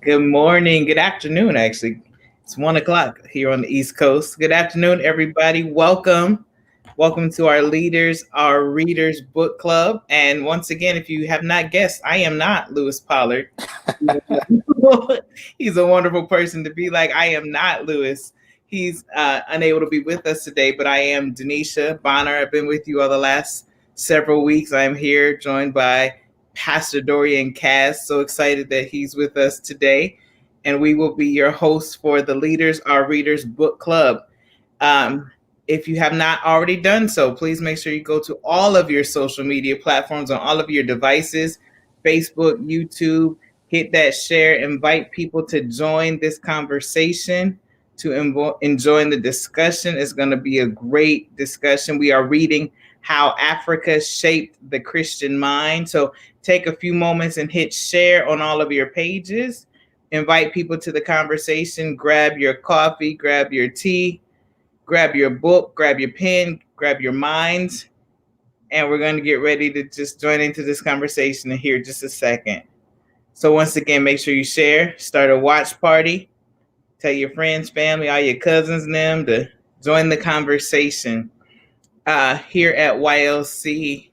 Good morning. Good afternoon, actually. It's 1 o'clock here on the East Coast. Good afternoon, everybody. Welcome. Welcome to our Leaders, our Readers Book Club. And once again, if you have not guessed, I am not Lewis Pollard. He's a wonderful person to be like. I am not Lewis. He's unable to be with us today, but I am Denisha Bonner. I've been with you all the last several weeks. I'm here joined by Pastor Dorian Cass. So excited that he's with us today. And we will be your hosts for the Leaders, Our Readers Book Club. Um, if you have not already done so, please make sure you go to all of your social media platforms on all of your devices, Facebook, YouTube, hit that share, invite people to join this conversation, to enjoy the discussion. It's going to be a great discussion. We are reading How Africa Shaped the Christian Mind. So take a few moments and hit share on all of your pages. Invite people to the conversation. Grab your coffee, grab your tea, grab your book, grab your pen, grab your minds, and we're going to get ready to just join into this conversation in here just a second. So once again, make sure you share, start a watch party, tell your friends, family, all your cousins and them to join the conversation. Here at YLC,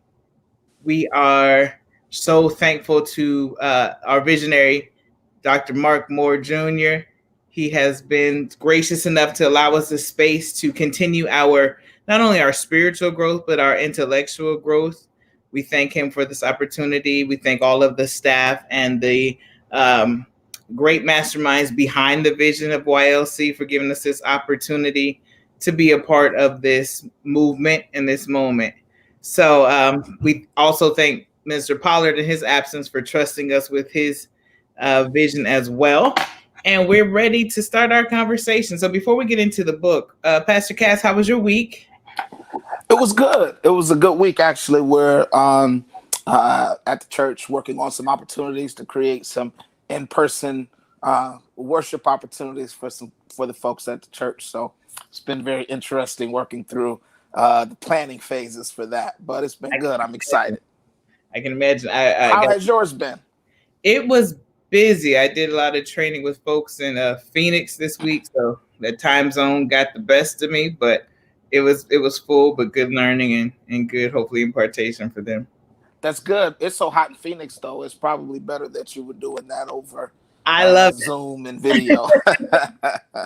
we are so thankful to our visionary, Dr. Mark Moore Jr. He has been gracious enough to allow us the space to continue our not only our spiritual growth, but our intellectual growth. We thank him for this opportunity. We thank all of the staff and the great masterminds behind the vision of YLC for giving us this opportunity to be a part of this movement in this moment. So we also thank Mr. Pollard in his absence for trusting us with his vision as well. And we're ready to start our conversation. So before we get into the book, Pastor Cass, how was your week? It was good. It was a good week, actually. We're at the church working on some opportunities to create some in-person worship opportunities for the folks at the church. So it's been very interesting working through the planning phases for that. But it's been good. I'm excited. I can imagine. How has yours been? It was busy. I did a lot of training with folks in Phoenix this week, so the time zone got the best of me. But it was full, but good learning and good, hopefully, impartation for them. That's good. It's so hot in Phoenix, though. It's probably better that you were doing that over I love it. Zoom and video.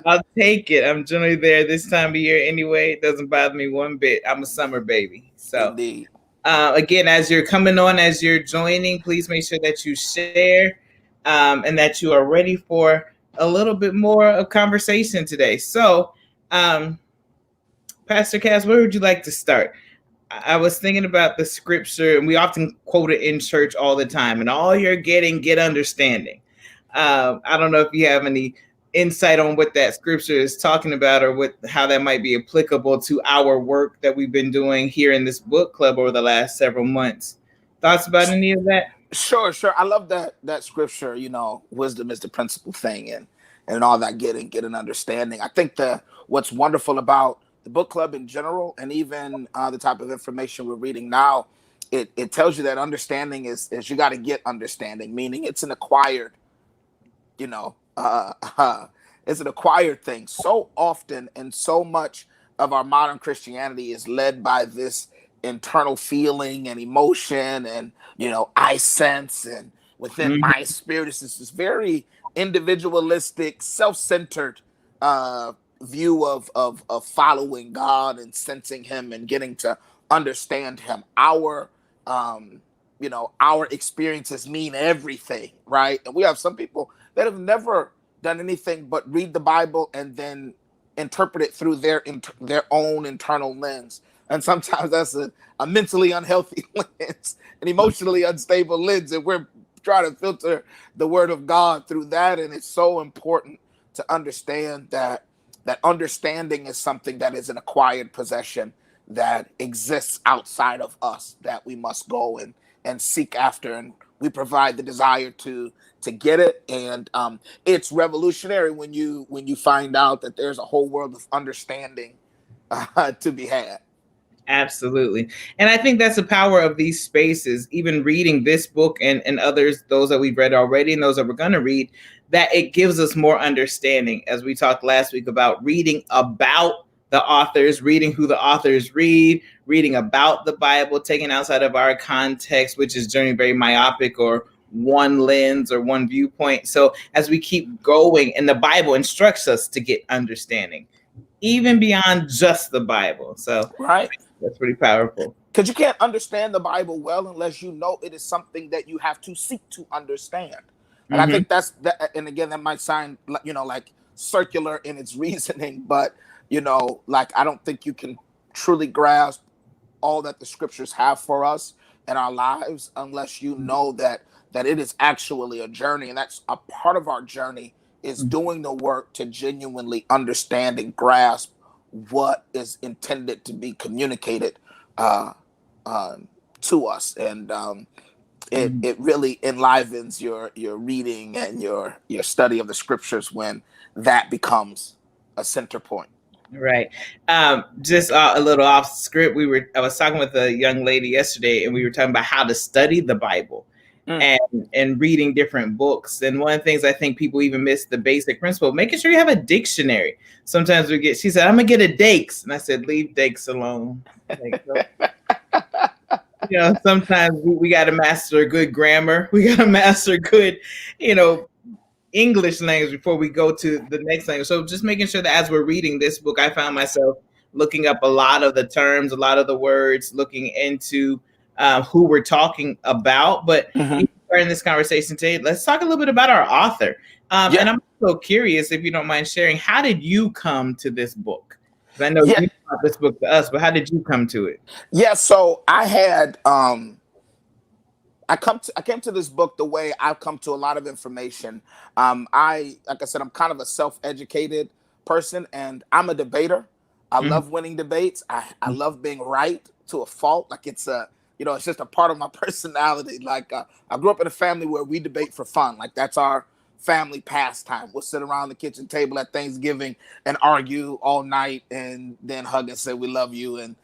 I'll take it. I'm generally there this time of year anyway. It doesn't bother me one bit. I'm a summer baby. So, Indeed. again, as you're coming on, as you're joining, please make sure that you share and that you are ready for a little bit more of conversation today. So, Pastor Cass, where would you like to start? I was thinking about the scripture, and we often quote it in church all the time. And all you're getting, get understanding. I don't know if you have any insight on what that scripture is talking about, or how that might be applicable to our work that we've been doing here in this book club over the last several months. Thoughts about any of that? Sure. I love that scripture. Wisdom is the principal thing, and all that get an understanding. I think what's wonderful about the book club in general, and even the type of information we're reading now, it tells you that understanding is you got to get understanding, meaning it's an acquired, it's an acquired thing. So often, and so much of our modern Christianity is led by this internal feeling and emotion, and I sense, and within my spirit, it's this very individualistic, self-centered view of following God and sensing Him and getting to understand Him. Our experiences mean everything, right? And we have some people that have never done anything but read the Bible and then interpret it through their own internal lens. And sometimes that's a mentally unhealthy lens, an emotionally unstable lens, and we're trying to filter the Word of God through that. And it's so important to understand that understanding is something that is an acquired possession that exists outside of us, that we must go and seek after, and we provide the desire to get it. And it's revolutionary when you find out that there's a whole world of understanding to be had. Absolutely. And I think that's the power of these spaces, even reading this book and others, those that we've read already and those that we're going to read, that it gives us more understanding. As we talked last week about reading about the authors, reading who the authors read, reading about the Bible, taking outside of our context, which is generally very myopic or one lens or one viewpoint. So as we keep going, and the Bible instructs us to get understanding, even beyond just the Bible. So Right. that's pretty powerful. Because you can't understand the Bible well unless you know it is something that you have to seek to understand. And I think that's that. And again, that might sound like circular in its reasoning, but like I don't think you can truly grasp all that the scriptures have for us in our lives unless you know that it is actually a journey, and that's a part of our journey is doing the work to genuinely understand and grasp what is intended to be communicated to us, and it really enlivens your reading and your study of the scriptures when that becomes a center point. Right. Just a little off script. I was talking with a young lady yesterday, and we were talking about how to study the Bible and reading different books. And one of the things I think people even miss the basic principle, making sure you have a dictionary. Sometimes she said, I'm gonna get a Dakes. And I said, leave Dakes alone. Sometimes we got to master good grammar. We got to master good, English language before we go to the next language. So just making sure that as we're reading this book, I found myself looking up a lot of the terms, a lot of the words, looking into who we're talking about. But in this conversation today, let's talk a little bit about our author. And I'm so curious, if you don't mind sharing, how did you come to this book? Because I know you brought this book to us, but how did you come to it? Yeah, so I had I came to this book the way I've come to a lot of information. Like I said, I'm kind of a self-educated person, and I'm a debater. I love winning debates. I love being right to a fault. Like it's it's just a part of my personality. Like I grew up in a family where we debate for fun. Like that's our family pastime. We'll sit around the kitchen table at Thanksgiving and argue all night, and then hug and say we love you and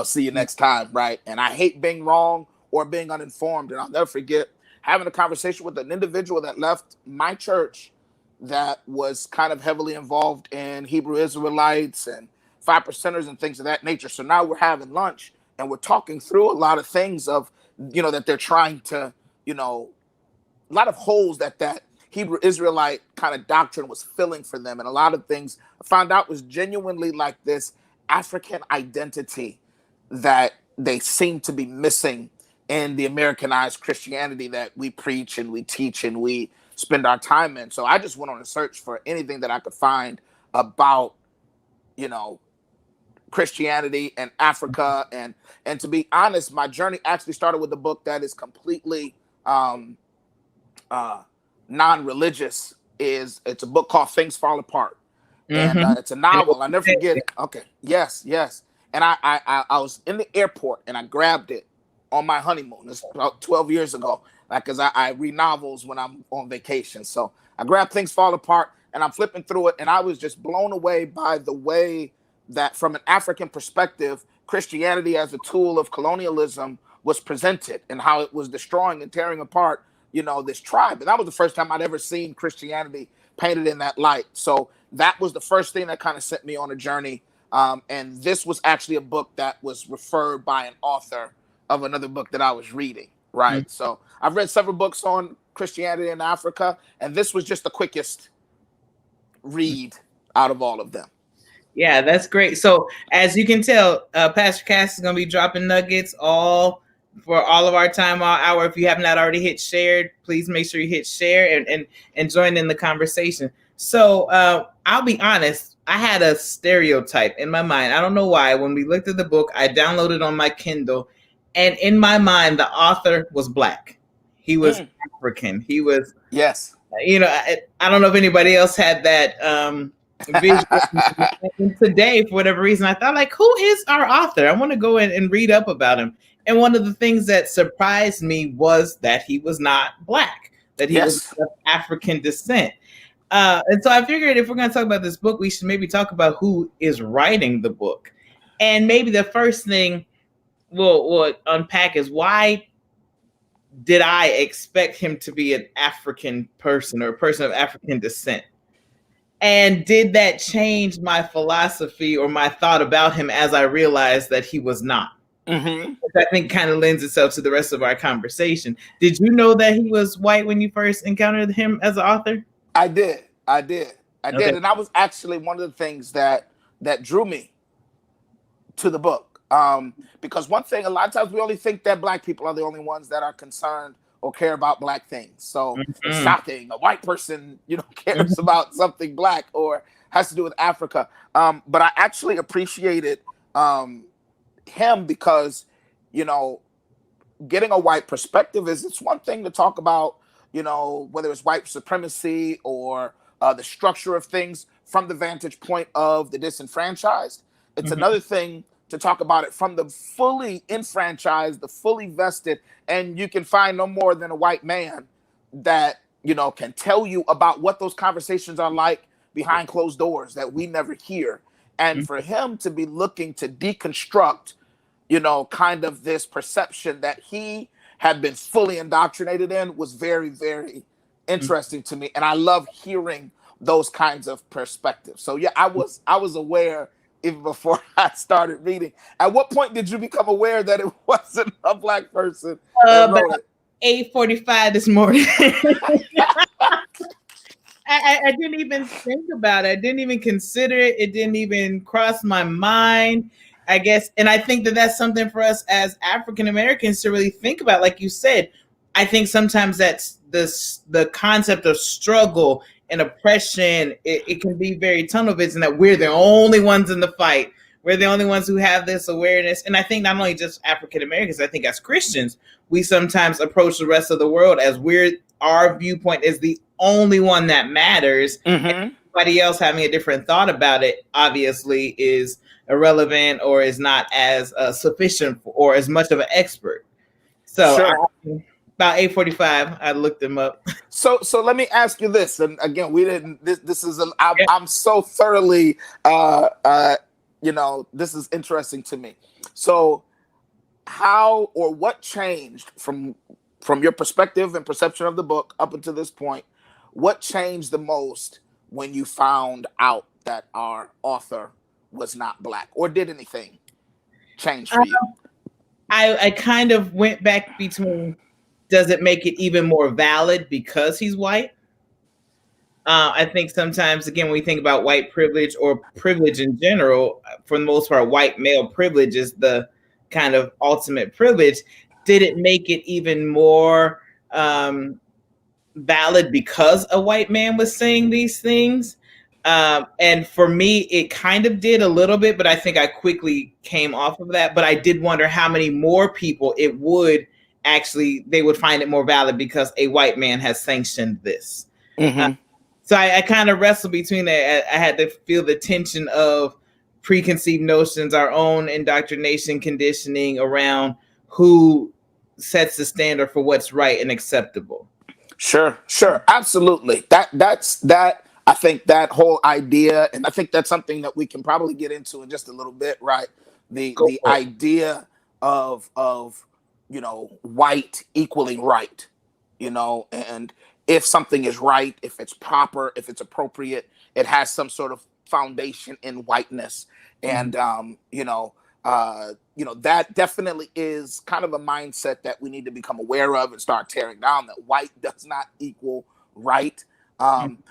see you next time, right? And I hate being wrong or being uninformed. And I'll never forget having a conversation with an individual that left my church that was kind of heavily involved in Hebrew Israelites and 5%ers and things of that nature. So now we're having lunch and we're talking through a lot of things of, that they're trying to, a lot of holes that Hebrew Israelite kind of doctrine was filling for them. And a lot of things I found out was genuinely like this African identity that they seem to be missing in the Americanized Christianity that we preach and we teach and we spend our time in. So I just went on a search for anything that I could find about, Christianity and Africa. And to be honest, my journey actually started with a book that is completely non-religious. It's a book called Things Fall Apart. And it's a novel. I'll never forget it. Okay. Yes. And I was in the airport and I grabbed it on my honeymoon. It's about 12 years ago. Because I read novels when I'm on vacation. So I grabbed Things Fall Apart and I'm flipping through it. And I was just blown away by the way that from an African perspective, Christianity as a tool of colonialism was presented and how it was destroying and tearing apart, this tribe. And that was the first time I'd ever seen Christianity painted in that light. So that was the first thing that kind of sent me on a journey. And this was actually a book that was referred by an author of another book that I was reading. Right. So I've read several books on Christianity in Africa, and this was just the quickest read out of all of them. Yeah, that's great. So as you can tell, Pastor Cass is going to be dropping nuggets all for all of our time, all hour. If you have not already hit shared, please make sure you hit share and join in the conversation. So I'll be honest, I had a stereotype in my mind. I don't know why. When we looked at the book, I downloaded on my Kindle, and in my mind, the author was Black. He was African. He was, yes. I don't know if anybody else had that vision. Today, for whatever reason, I thought, like, who is our author? I want to go in and read up about him. And one of the things that surprised me was that he was not Black, that he was of African descent. And so I figured if we're going to talk about this book, we should maybe talk about who is writing the book. And maybe the first thing what unpack is, why did I expect him to be an African person or a person of African descent? And did that change my philosophy or my thought about him as I realized that he was not? Mm-hmm. Which I think kind of lends itself to the rest of our conversation. Did you know that he was white when you first encountered him as an author? I did. I did. I Okay. did. And that was actually one of the things that drew me to the book. Because one thing, a lot of times we only think that black people are the only ones that are concerned or care about black things. So it's shocking. A white person, cares about something black or has to do with Africa. But I actually appreciated him because, getting a white perspective it's one thing to talk about, whether it's white supremacy or the structure of things from the vantage point of the disenfranchised. It's another thing to talk about it from the fully enfranchised, the fully vested, and you can find no more than a white man that, can tell you about what those conversations are like behind closed doors that we never hear. And for him to be looking to deconstruct, kind of this perception that he had been fully indoctrinated in was very, very interesting to me. And I love hearing those kinds of perspectives. So yeah, I was aware even before I started reading. At what point did you become aware that it wasn't a black person that wrote About it? 8:45 this morning. I didn't even think about it. I didn't even consider it. It didn't even cross my mind, I guess. And I think that that's something for us as African Americans to really think about. Like you said, I think sometimes that's the concept of struggle and oppression. It can be very tunnel vision that we're the only ones in the fight. We're the only ones who have this awareness. And I think not only just African Americans, I think as Christians, we sometimes approach the rest of the world as our viewpoint is the only one that matters. Everybody else having a different thought about it obviously is irrelevant or is not as sufficient or as much of an expert. So Sure. About 8:45, I looked them up. So let me ask you this, and again, we didn't. This is I'm so thoroughly, this is interesting to me. So, how or what changed from your perspective and perception of the book up until this point? What changed the most when you found out that our author was not black, or did anything change for you? I kind of went back between, does it make it even more valid because he's white? I think sometimes, again, when we think about white privilege or privilege in general, for the most part, white male privilege is the kind of ultimate privilege. Did it make it even more valid because a white man was saying these things? And for me, it kind of did a little bit, but I think I quickly came off of that. But I did wonder how many more people it would actually, they would find it more valid because a white man has sanctioned this. So I kind of wrestled between that. I had to feel the tension of preconceived notions, our own indoctrination, conditioning around who sets the standard for what's right and acceptable. Sure, absolutely. That's I think that whole idea, and I think that's something that we can probably get into in just a little bit, right? The idea of white equaling right, and if something is right, if it's proper, if it's appropriate, it has some sort of foundation in whiteness, and that definitely is kind of a mindset that we need to become aware of and start tearing down, that white does not equal right.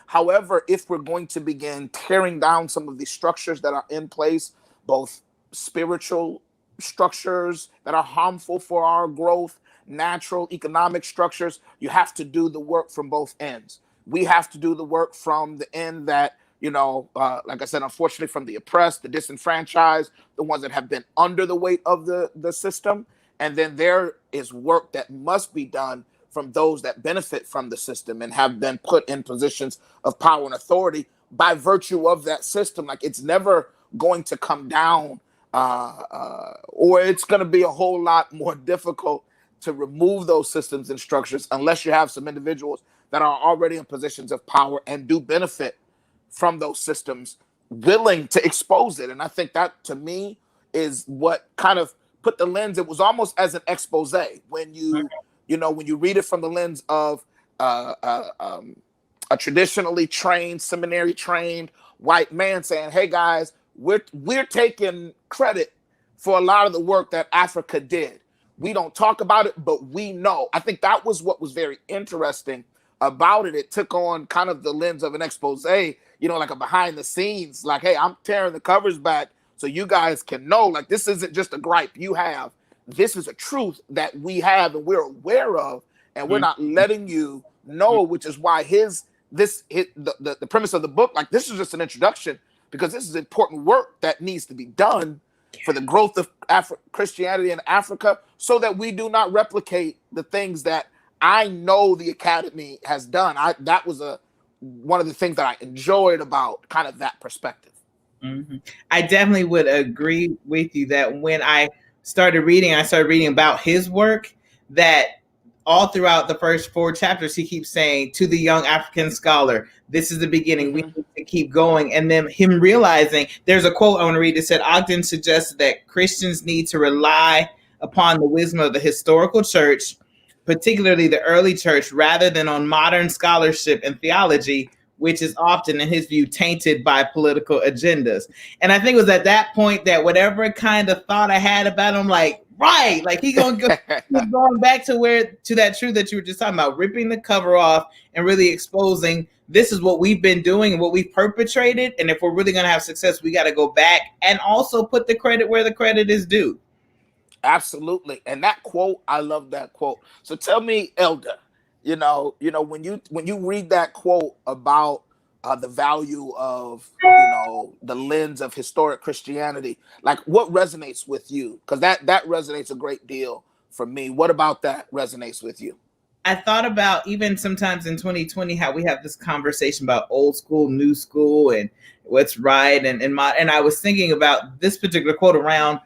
However, if we're going to begin tearing down some of these structures that are in place, both spiritual structures that are harmful for our growth, natural economic structures, you have to do the work from both ends. We have to do the work from the end that, like I said, unfortunately, from the oppressed, the disenfranchised, the ones that have been under the weight of the system. And then there is work that must be done from those that benefit from the system and have been put in positions of power and authority by virtue of that system. Like, it's never going to come down, or it's going to be a whole lot more difficult to remove those systems and structures unless you have some individuals that are already in positions of power and do benefit from those systems willing to expose it. And I think that, to me, is what kind of put the lens, it was almost as an expose when when you read it from the lens of uh, uh, um, a traditionally trained, seminary trained white man saying, "Hey guys, we're taking credit for a lot of the work that Africa did. We don't talk about it, but we know." I think that was what was very interesting about it. It took on kind of the lens of an expose, like a behind the scenes, like, "Hey, I'm tearing the covers back so you guys can know, like, this isn't just a gripe you have. This is a truth that we have and we're aware of, and we're not letting you know," which is why the premise of the book, like, this is just an introduction, because this is important work that needs to be done for the growth of Christianity in Africa, so that we do not replicate the things that I know the Academy has done. That was one of the things that I enjoyed about kind of that perspective. Mm-hmm. I definitely would agree with you that when I started reading about his work, that all throughout the first 4 chapters, he keeps saying, "To the young African scholar, this is the beginning. We need to keep going." And then him realizing, there's a quote I want to read that said, "Ogden suggested that Christians need to rely upon the wisdom of the historical church, particularly the early church, rather than on modern scholarship and theology, which is often, in his view, tainted by political agendas." And I think it was at that point that whatever kind of thought I had about him, like, right, like he's going back to that truth that you were just talking about, ripping the cover off and really exposing, this is what we've been doing and what we've perpetrated. And if we're really going to have success, we got to go back and also put the credit where the credit is due. Absolutely. And that quote, I love that quote. So tell me, Elder, when you read that quote about the value of the lens of historic Christianity, like, what resonates with you? Because that resonates a great deal for me. What about that resonates with you? I thought about, even sometimes in 2020, how we have this conversation about old school, new school, and what's right and I was thinking about this particular quote around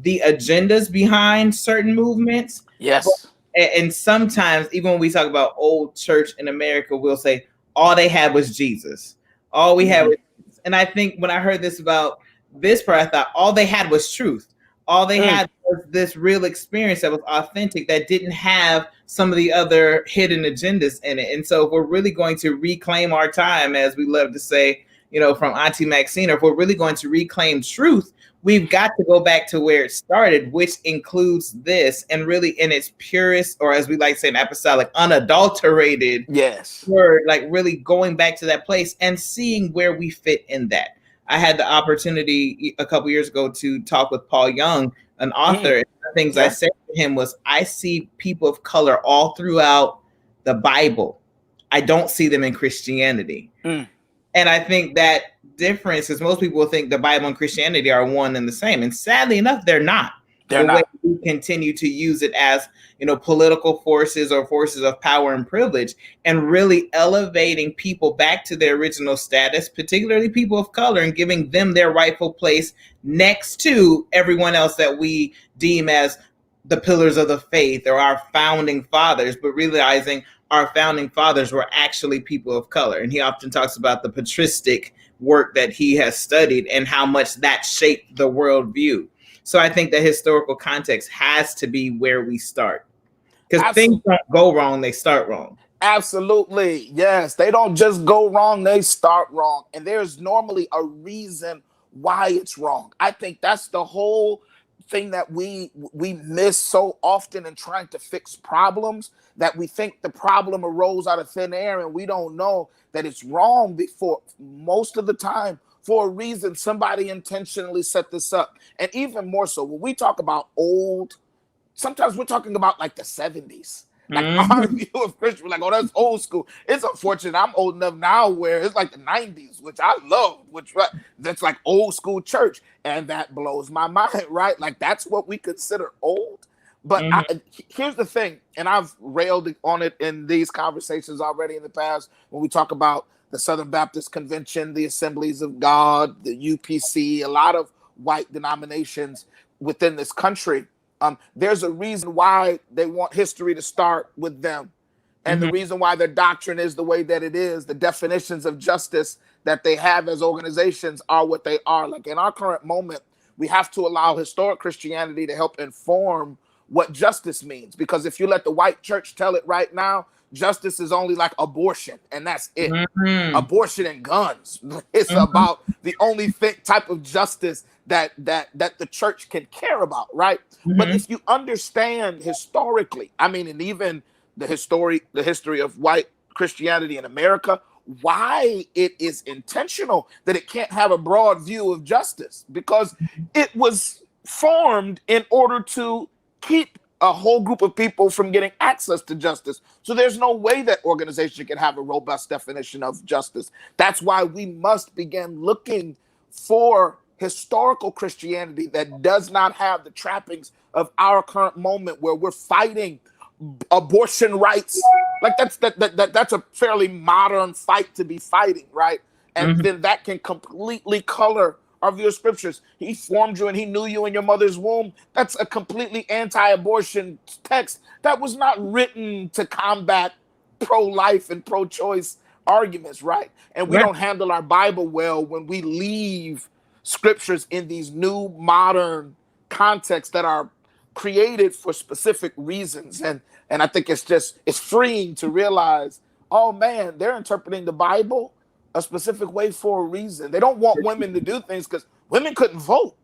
the agendas behind certain movements. Yes. And sometimes, even when we talk about old church in America, we'll say all they had was Jesus. All we had was Jesus. And I think when I heard this about this part, I thought all they had was truth. All they had was this real experience that was authentic, that didn't have some of the other hidden agendas in it. And so if we're really going to reclaim our time, as we love to say, from Auntie Maxine, or if we're really going to reclaim truth, we've got to go back to where it started, which includes this, and really in its purest, or as we like to say in apostolic, unadulterated word, like really going back to that place and seeing where we fit in that. I had the opportunity a couple years ago to talk with Paul Young, an author. And the things I said to him was, I see people of color all throughout the Bible. I don't see them in Christianity. And I think that difference is, most people think the Bible and Christianity are one and the same. And sadly enough, they're not. They're not. We continue to use it as, political forces or forces of power and privilege, and really elevating people back to their original status, particularly people of color, and giving them their rightful place next to everyone else that we deem as the pillars of the faith or our founding fathers, but realizing our founding fathers were actually people of color. And he often talks about the patristic work that he has studied and how much that shaped the worldview. So I think the historical context has to be where we start, because things don't go wrong, they start wrong. Absolutely. Yes. They don't just go wrong, they start wrong. And there's normally a reason why it's wrong. I think that's the whole thing that we miss so often in trying to fix problems, that we think the problem arose out of thin air, and we don't know that it's wrong before, most of the time, for a reason. Somebody intentionally set this up. And even more so, when we talk about old, sometimes we're talking about like the 70s. Like our view of Christian, we're like, oh, that's old school. It's unfortunate I'm old enough now where it's like the 90s, which I love, that's like old school church. And that blows my mind, right? Like, that's what we consider old. But here's the thing, and I've railed on it in these conversations already in the past, when we talk about the Southern Baptist Convention, the Assemblies of God, the UPC, a lot of white denominations within this country. There's a reason why they want history to start with them. And the reason why their doctrine is the way that it is, the definitions of justice that they have as organizations are what they are. Like, in our current moment, we have to allow historic Christianity to help inform what justice means. Because if you let the white church tell it right now, justice is only like abortion, and that's it. Abortion and guns. It's about the only type of justice that the church can care about, right? But if you understand historically, I mean, and even the history of white Christianity in America, why it is intentional that it can't have a broad view of justice, because it was formed in order to keep a whole group of people from getting access to justice. So there's no way that organization can have a robust definition of justice. That's why we must begin looking for historical Christianity that does not have the trappings of our current moment, where we're fighting abortion rights. Like that's a fairly modern fight to be fighting, right? And then that can completely color our view of scriptures. He formed you and he knew you in your mother's womb. That's a completely anti-abortion text that was not written to combat pro-life and pro-choice arguments, right? And we don't handle our Bible well when we leave scriptures in these new modern contexts that are created for specific reasons. And I think it's freeing to realize, oh man, they're interpreting the Bible a specific way for a reason. They don't want women to do things because women couldn't vote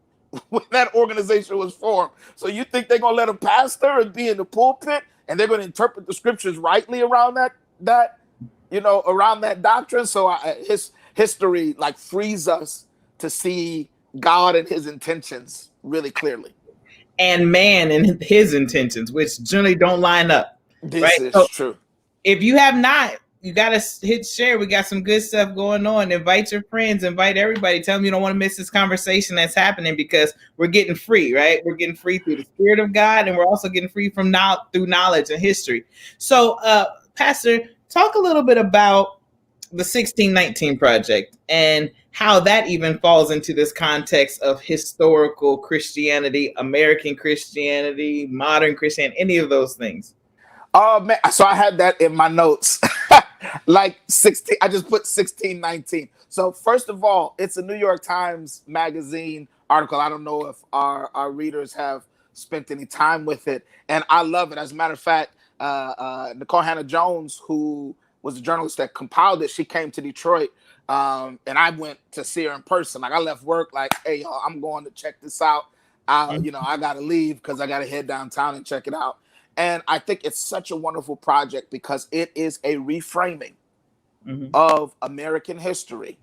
when that organization was formed. So you think they're gonna let a pastor and be in the pulpit and they're gonna interpret the scriptures rightly around that around that doctrine? So his history like frees us to see God and his intentions really clearly. And man and his intentions, which generally don't line up. This is true. If you have not, you got to hit share. We got some good stuff going on. Invite your friends, invite everybody. Tell them you don't want to miss this conversation that's happening, because we're getting free, right? We're getting free through the Spirit of God, and we're also getting free from through knowledge and history. So, Pastor, talk a little bit about the 1619 Project and how that even falls into this context of historical Christianity, American Christianity, modern Christianity, any of those things. Oh man, so I had that in my notes. Like 16, I just put 1619. So first of all, it's a New York Times Magazine article. I don't know if our readers have spent any time with it, and I love it. As a matter of fact, Nicole Hannah-Jones, who was the journalist that compiled it, she came to Detroit, and I went to see her in person. Like I left work, like, hey, y'all, I'm going to check this out. I gotta leave because I gotta head downtown and check it out. And I think it's such a wonderful project because it is a reframing of American history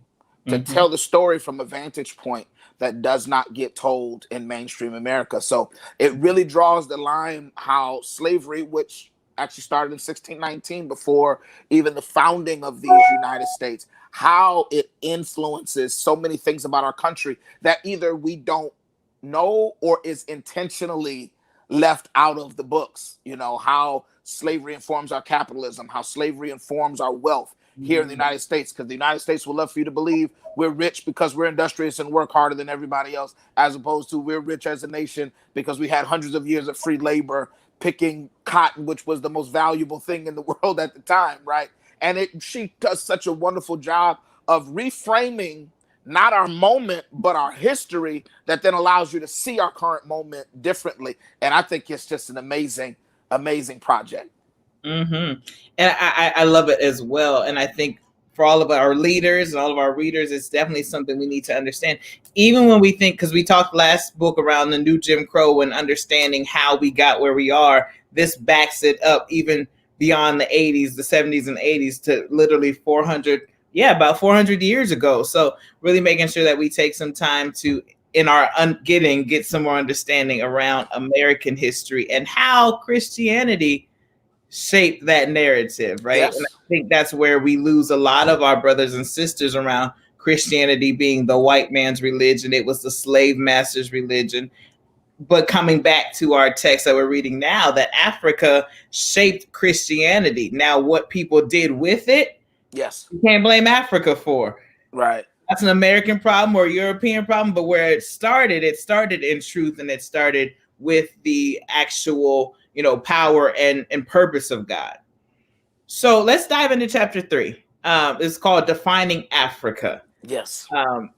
to tell the story from a vantage point that does not get told in mainstream America. So it really draws the line how slavery, which actually started in 1619 before even the founding of these United States, how it influences so many things about our country that either we don't know or is intentionally left out of the books. How slavery informs our capitalism, how slavery informs our wealth here in the United States, because the United States will love for you to believe we're rich because we're industrious and work harder than everybody else, as opposed to we're rich as a nation because we had hundreds of years of free labor picking cotton, which was the most valuable thing in the world at the time, right? And she does such a wonderful job of reframing not our moment, but our history, that then allows you to see our current moment differently. And I think it's just an amazing, amazing project. And I love it as well. And I think for all of our leaders and all of our readers, it's definitely something we need to understand. Even when we think, because we talked last book around the new Jim Crow and understanding how we got where we are, this backs it up even beyond the 80s, the 70s and 80s to literally about 400 years ago. So really making sure that we take some time to, in our get some more understanding around American history and how Christianity shaped that narrative, right? Yes. And I think that's where we lose a lot of our brothers and sisters around Christianity being the white man's religion. It was the slave master's religion. But coming back to our text that we're reading now, that Africa shaped Christianity. Now, what people did with it, yes, you can't blame Africa for. Right. That's an American problem or a European problem. But where it started in truth, and it started with the actual, power and purpose of God. So let's dive into chapter 3. It's called Defining Africa. Yes.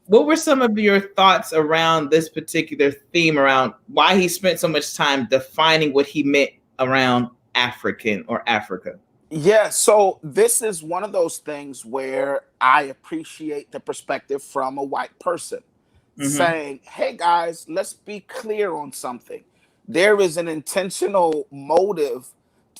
What were some of your thoughts around this particular theme, around why he spent so much time defining what he meant around African or Africa? Yeah, so this is one of those things where I appreciate the perspective from a white person Mm-hmm. saying, hey guys, let's be clear on something. There is an intentional motive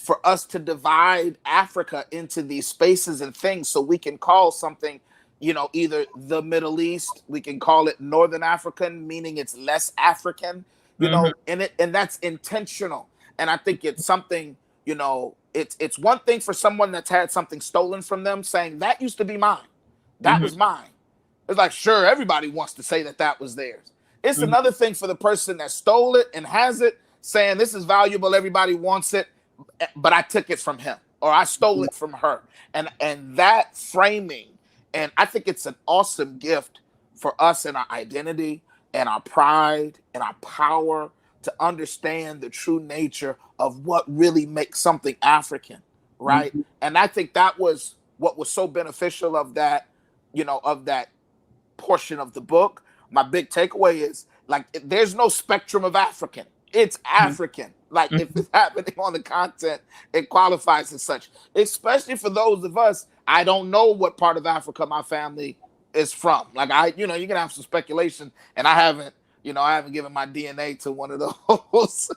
for us to divide Africa into these spaces and things so we can call something, either the Middle East, we can call it Northern African, meaning it's less African, Mm-hmm. and that's intentional. And I think it's something, it's one thing for someone that's had something stolen from them saying that used to be mine. That Mm-hmm. was mine. It's like, sure, everybody wants to say that that was theirs. It's Mm-hmm. another thing for the person that stole it and has it saying this is valuable, everybody wants it, but I took it from him or I stole it from her. And that framing, and I think it's an awesome gift for us in our identity and our pride and our power to understand the true nature of what really makes something African, right? Mm-hmm. And I think that was what was so beneficial of that, of that portion of the book. My big takeaway is like there's no spectrum of African. It's African. Like if Mm-hmm. it's happening on the content, it qualifies as such. Especially for those of us, I don't know what part of Africa my family is from. Like you can have some speculation, and I haven't given my DNA to one of those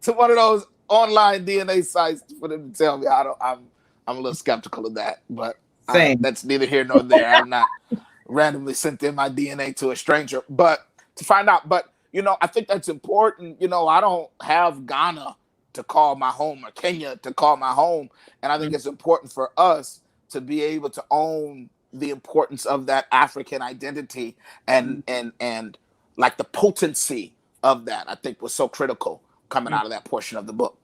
to one of those online DNA sites for them to tell me. I'm a little skeptical of that, but Same. that's neither here nor there. I'm not randomly sent in my DNA to a stranger, but to find out. But I think that's important. I don't have Ghana to call my home or Kenya to call my home, and I think it's important for us to be able to own the importance of that African identity and like the potency of that. I think was so critical coming out of that portion of the book.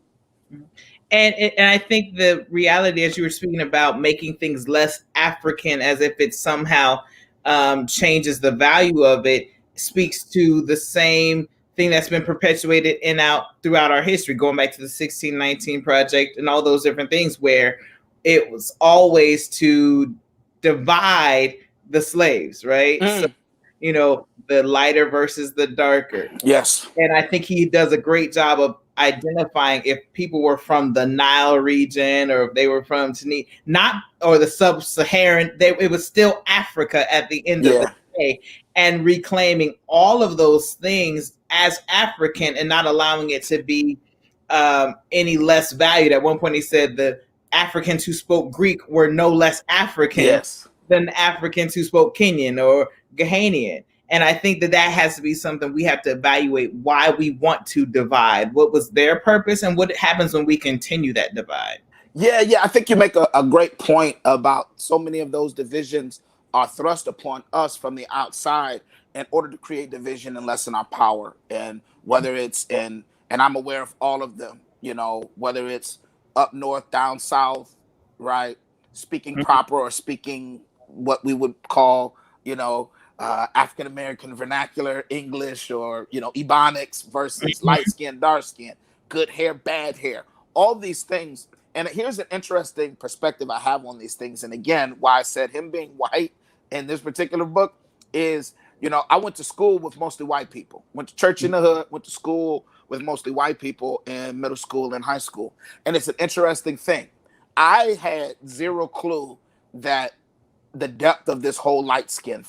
And I think the reality, as you were speaking about making things less African, as if it somehow changes the value of it, speaks to the same thing that's been perpetuated in out throughout our history, going back to the 1619 Project and all those different things, where it was always to divide the slaves, right? So, the lighter versus the darker. Yes. And I think he does a great job of identifying if people were from the Nile region or if they were from Tunisia, not or the sub-Saharan. It was still Africa at the end of the Yeah. day, and reclaiming all of those things as African and not allowing it to be any less valued. At one point, he said the Africans who spoke Greek were no less African Yes. than the Africans who spoke Kenyan or Ghanaian. And I think that has to be something we have to evaluate, why we want to divide. What was their purpose and what happens when we continue that divide? Yeah, yeah. I think you make a great point about so many of those divisions are thrust upon us from the outside in order to create division and lessen our power. And whether it's and I'm aware of all of them, whether it's up north, down south, right? Speaking proper or speaking what we would call, African American vernacular English or, Ebonics versus light skin, dark skin, good hair, bad hair, all these things. And here's an interesting perspective I have on these things. And again, why I said him being white in this particular book is, I went to school with mostly white people, went to church in the hood, went to school with mostly white people in middle school and high school. And it's an interesting thing. I had zero clue that the depth of this whole light skin,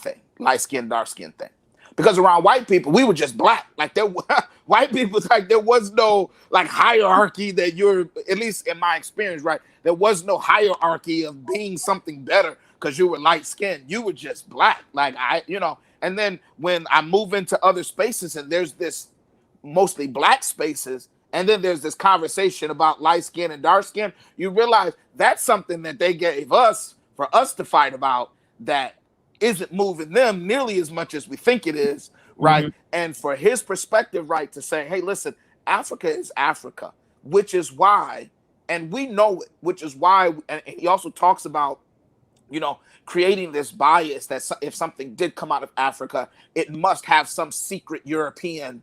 dark skin thing. Because around white people, we were just black. Like white people, like there was no like hierarchy that you're, at least in my experience, right? There was no hierarchy of being something better because you were light skinned. You were just black. Like and then when I move into other spaces and there's this mostly black spaces, and then there's this conversation about light skin and dark skin, you realize that's something that they gave us for us to fight about that isn't moving them nearly as much as we think it is, right? And for his perspective, right, to say, hey, listen, Africa is Africa, which is why, and we know it, which is why, and he also talks about, creating this bias that if something did come out of Africa, it must have some secret European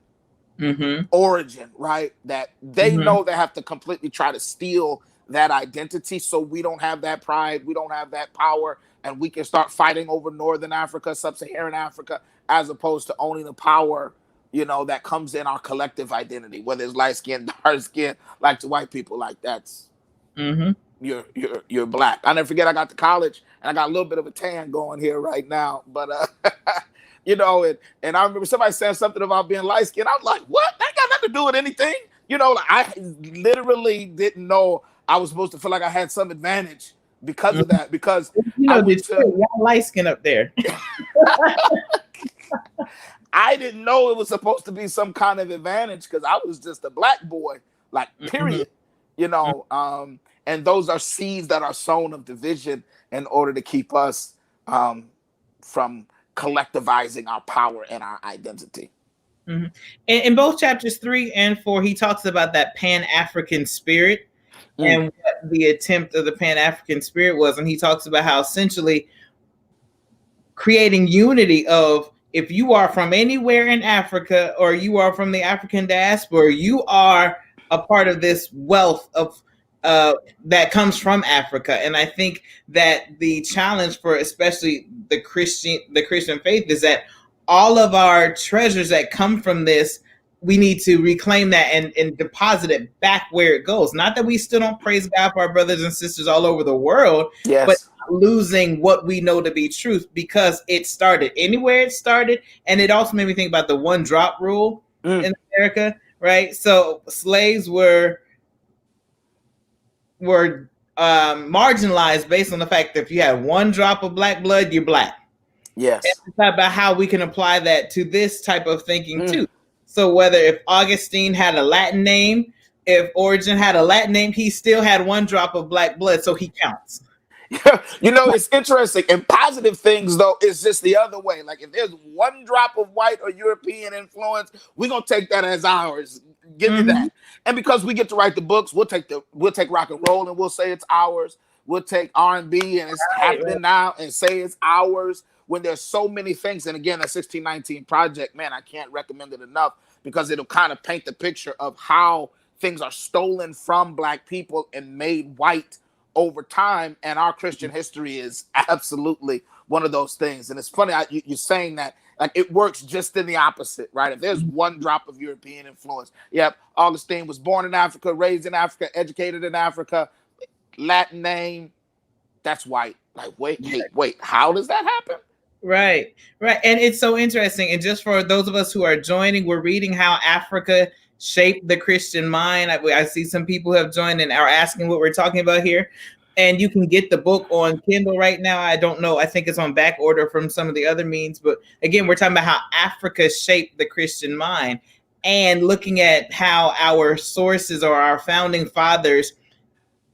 origin, right? That they know they have to completely try to steal that identity, so we don't have that pride, we don't have that power, and we can start fighting over Northern Africa, Sub-Saharan Africa, as opposed to owning the power, that comes in our collective identity, whether it's light skin, dark skin, like to white people, like that's Mm-hmm. you're black. I never forget, I got to college and I got a little bit of a tan going here right now, but and I remember somebody saying something about being light skinned. I was like, what? That got nothing to do with anything. Like, I literally didn't know I was supposed to feel like I had some advantage because of that. Because I went to y'all light skin up there. I didn't know it was supposed to be some kind of advantage because I was just a black boy, like period. And those are seeds that are sown of division in order to keep us from collectivizing our power and our identity. Mm-hmm. In both chapters 3 and 4, he talks about that Pan-African spirit and what the attempt of the Pan-African spirit was. And he talks about how essentially creating unity of, if you are from anywhere in Africa or you are from the African diaspora, you are a part of this wealth of that comes from Africa. And I think that the challenge for especially the Christian faith is that all of our treasures that come from this, we need to reclaim that and deposit it back where it goes. Not that we still don't praise God for our brothers and sisters all over the world, but losing what we know to be truth, because it started anywhere it started. And it also made me think about the one drop rule in America, right? So slaves were marginalized based on the fact that if you had one drop of black blood, you're black. Yes. And it's about how we can apply that to this type of thinking too. So whether if Augustine had a Latin name, if Origen had a Latin name, he still had one drop of black blood, so he counts. It's interesting. And positive things, though, is just the other way. Like, if there's one drop of white or European influence, we're gonna take that as ours. Give me that. And because we get to write the books, we'll take rock and roll and we'll say it's ours. We'll take R&B and it's happening now and say it's ours. When there's so many things. And again, a 1619 Project, man, I can't recommend it enough, because it'll kind of paint the picture of how things are stolen from black people and made white over time. And our Christian history is absolutely one of those things. And it's funny, you're saying that, like, it works just in the opposite, right? If there's one drop of European influence, Augustine was born in Africa, raised in Africa, educated in Africa, Latin name, that's white. Like, wait, how does that happen? Right. And it's so interesting. And just for those of us who are joining, we're reading how Africa shaped the Christian mind. I see some people who have joined and are asking what we're talking about here. And you can get the book on Kindle right now. I don't know. I think it's on back order from some of the other means. But again, we're talking about how Africa shaped the Christian mind and looking at how our sources or our founding fathers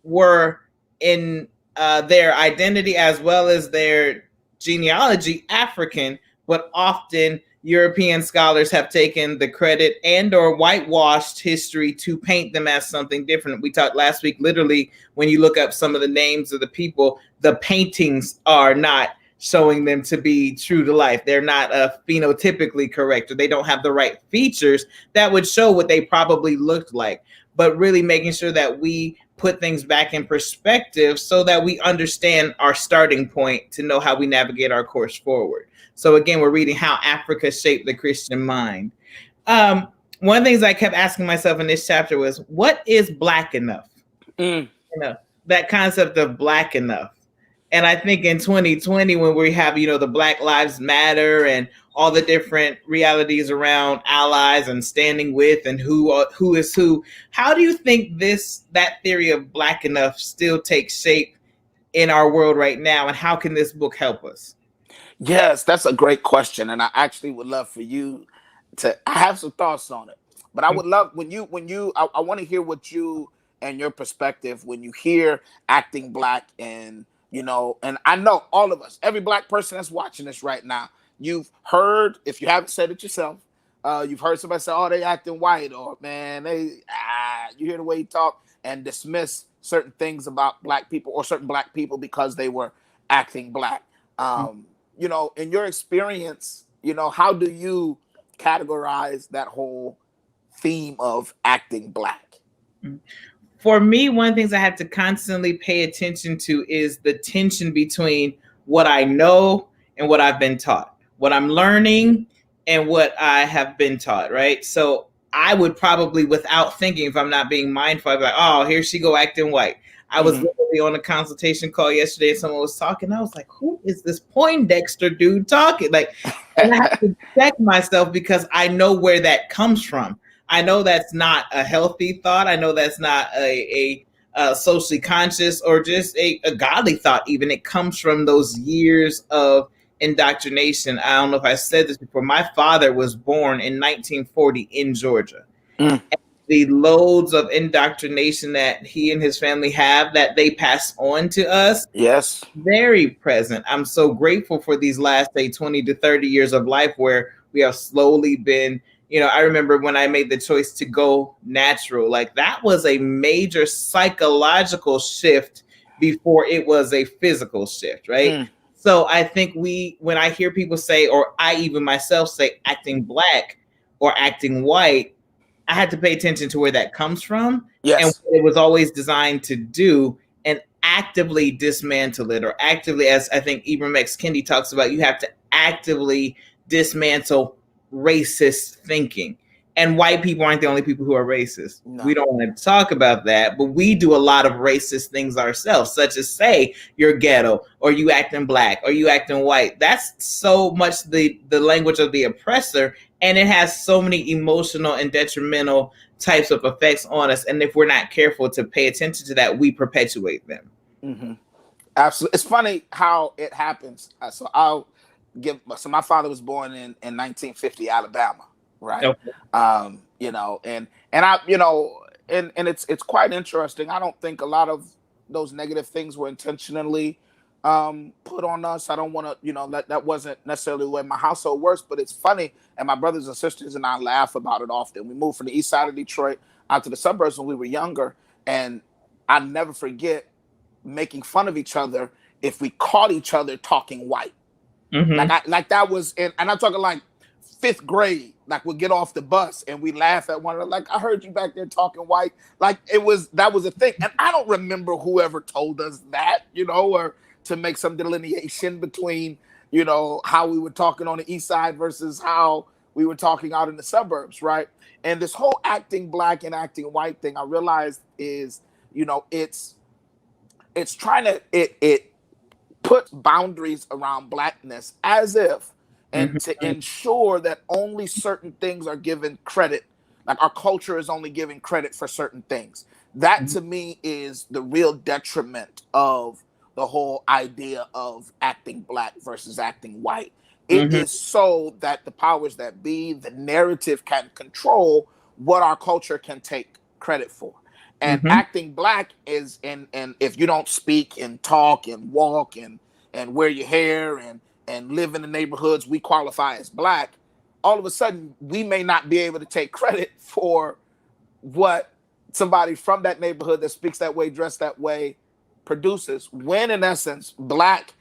were in their identity as well as their genealogy African, but often European scholars have taken the credit and or whitewashed history to paint them as something different. We talked last week, literally, when you look up some of the names of the people, the paintings are not showing them to be true to life. They're not phenotypically correct, or they don't have the right features that would show what they probably looked like. But really making sure that we put things back in perspective so that we understand our starting point to know how we navigate our course forward. So again, we're reading how Africa shaped the Christian mind. One of the things I kept asking myself in this chapter was, what is black enough? That concept of black enough. And I think in 2020, when we have, the Black Lives Matter and all the different realities around allies and standing with and who is who, how do you think that theory of black enough still takes shape in our world right now? And how can this book help us? Yes, that's a great question. And I actually would love for you to have some thoughts on it. But I would love I want to hear what you and your perspective when you hear acting black, and and I know all of us, every black person that's watching this right now, you've heard, if you haven't said it yourself, you've heard somebody say, "Oh, they acting white," or "Man, you hear the way he talk," and dismiss certain things about black people or certain black people because they were acting black. In your experience, how do you categorize that whole theme of acting black? For me, one of the things I have to constantly pay attention to is the tension between what I know and what I've been taught, what I'm learning and what I have been taught, right? So I would probably, without thinking, if I'm not being mindful, I'd be like, oh, here she go acting white. I was literally on a consultation call yesterday and someone was talking. I was like, who is this Poindexter dude talking? Like, and I have to check myself because I know where that comes from. I know that's not a healthy thought. I know that's not a socially conscious or just a godly thought, even. It comes from those years of indoctrination. I don't know if I said this before. My father was born in 1940 in Georgia. Mm. The loads of indoctrination that he and his family have that they pass on to us, Yes, very present. I'm so grateful for these last, say, 20 to 30 years of life where we have slowly been, I remember when I made the choice to go natural, like that was a major psychological shift before it was a physical shift, right? Mm. So I think when I hear people say, or I even myself say, acting black or acting white, I had to pay attention to where that comes from and Yes. what it was always designed to do, and actively dismantle it, or actively, as I think Ibram X. Kendi talks about, you have to actively dismantle racist thinking. And white people aren't the only people who are racist. No. We don't want to talk about that, but we do a lot of racist things ourselves, such as say you're ghetto, or you acting black, or you acting white. That's so much the language of the oppressor, and it has so many emotional and detrimental types of effects on us. And if we're not careful to pay attention to that, we perpetuate them. Mm-hmm. Absolutely. It's funny how it happens. So my father was born in 1950 Alabama, right? Okay. And I, and it's quite interesting. I don't think a lot of those negative things were intentionally put on us. I don't want to, that wasn't necessarily the way my household works, but it's funny. And my brothers and sisters and I laugh about it often. We moved from the east side of Detroit out to the suburbs when we were younger. And I never forget making fun of each other if we caught each other talking white. Mm-hmm. Like that was and I'm talking like fifth grade. Like we'd get off the bus and we laugh at one another. Like, I heard you back there talking white. Like that was a thing. And I don't remember whoever told us that, or to make some delineation between, how we were talking on the east side versus how we were talking out in the suburbs, right? And this whole acting black and acting white thing, I realized is, it's trying to it puts boundaries around blackness as if and to ensure that only certain things are given credit. Like our culture is only giving credit for certain things. That to me is the real detriment of the whole idea of acting black versus acting white. It is so that the powers that be, the narrative, can control what our culture can take credit for. And acting black is and if you don't speak and talk and walk and wear your hair and live in the neighborhoods we qualify as black, all of a sudden we may not be able to take credit for what somebody from that neighborhood that speaks that way, dressed that way, produces. When in essence, black,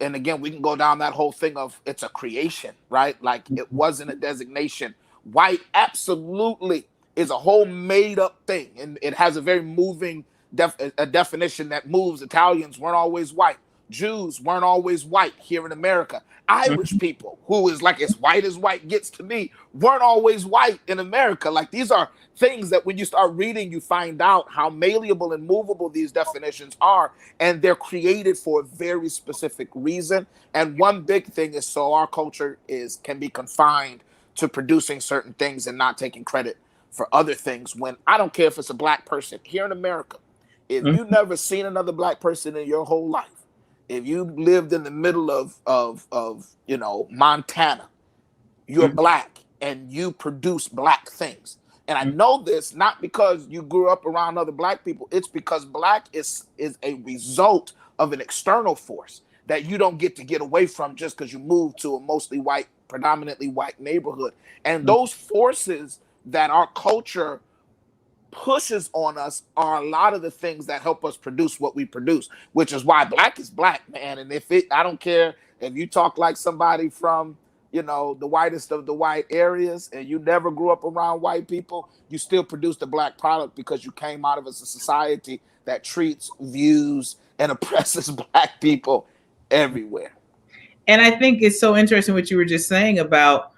and again, we can go down that whole thing of it's a creation, right? Like it wasn't a designation. White absolutely is a whole made up thing. And it has a very moving definition that moves. Italians weren't always white. Jews weren't always white here in America. Irish people, who is like as white gets to me, weren't always white in America. Like these are things that when you start reading, you find out how malleable and movable these definitions are. And they're created for a very specific reason. And one big thing is so our culture can be confined to producing certain things and not taking credit for other things. When I don't care if it's a black person here in America, if you've never seen another black person in your whole life, if you lived in the middle of Montana, you're black and you produce black things. And I know this not because you grew up around other black people. It's because black is a result of an external force that you don't get away from just because you moved to a mostly white, predominantly white neighborhood. And those forces that our culture pushes on us are a lot of the things that help us produce what we produce, which is why black is black, man. And I don't care if you talk like somebody from the whitest of the white areas, and you never grew up around white people, you still produced a black product because you came out of a society that treats, views, and oppresses black people everywhere. And I think it's so interesting what you were just saying about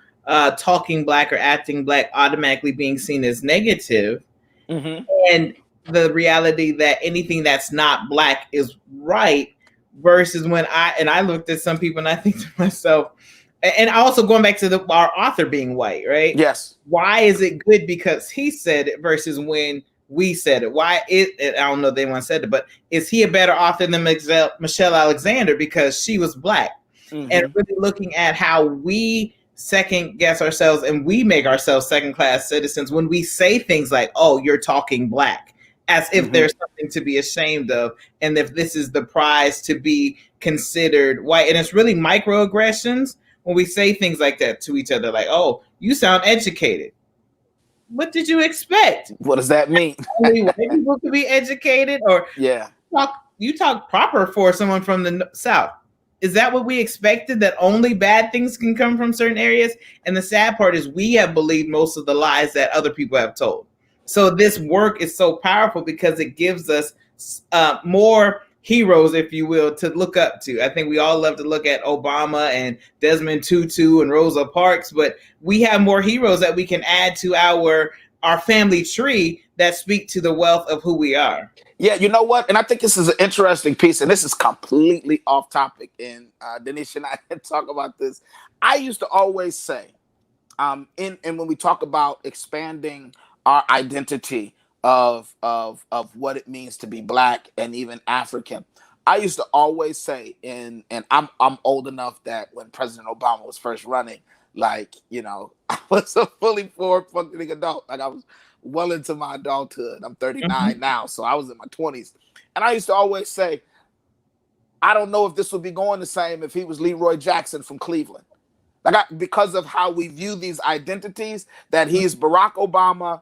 talking black or acting black automatically being seen as negative, Mm-hmm. and the reality that anything that's not black is right. Versus when I looked at some people and I think to myself, and also going back to our author being white, right? Yes. Why is it good because he said it versus when we said it? Why I don't know if anyone said it, but is he a better author than Michelle Alexander because she was black? Mm-hmm. And really looking at how we second guess ourselves and we make ourselves second class citizens when we say things like, oh, you're talking black, as if Mm-hmm. there's something to be ashamed of, and if this is the prize to be considered white. And it's really microaggressions when we say things like that to each other, like, oh, you sound educated. What did you expect? What does that mean? Only white people to be educated? Or Yeah. you talk proper for someone from the South. Is that what we expected? That only bad things can come from certain areas? And the sad part is we have believed most of the lies that other people have told. So this work is so powerful because it gives us more heroes, if you will, to look up to. I think we all love to look at Obama and Desmond Tutu and Rosa Parks, but we have more heroes that we can add to our family tree that speak to the wealth of who we are. Yeah, you know what? And I think this is an interesting piece, and this is completely off topic. And Denise and I talk about this. I used to always say, and when we talk about expanding our identity of what it means to be black and even African, I used to always say, and I'm old enough that when President Obama was first running, like, I was a fully formed functioning adult. Like, I was well into my adulthood. I'm 39 now, so I was in my 20s. And I used to always say, I don't know if this would be going the same if he was Leroy Jackson from Cleveland. Because of how we view these identities, that he's Barack Obama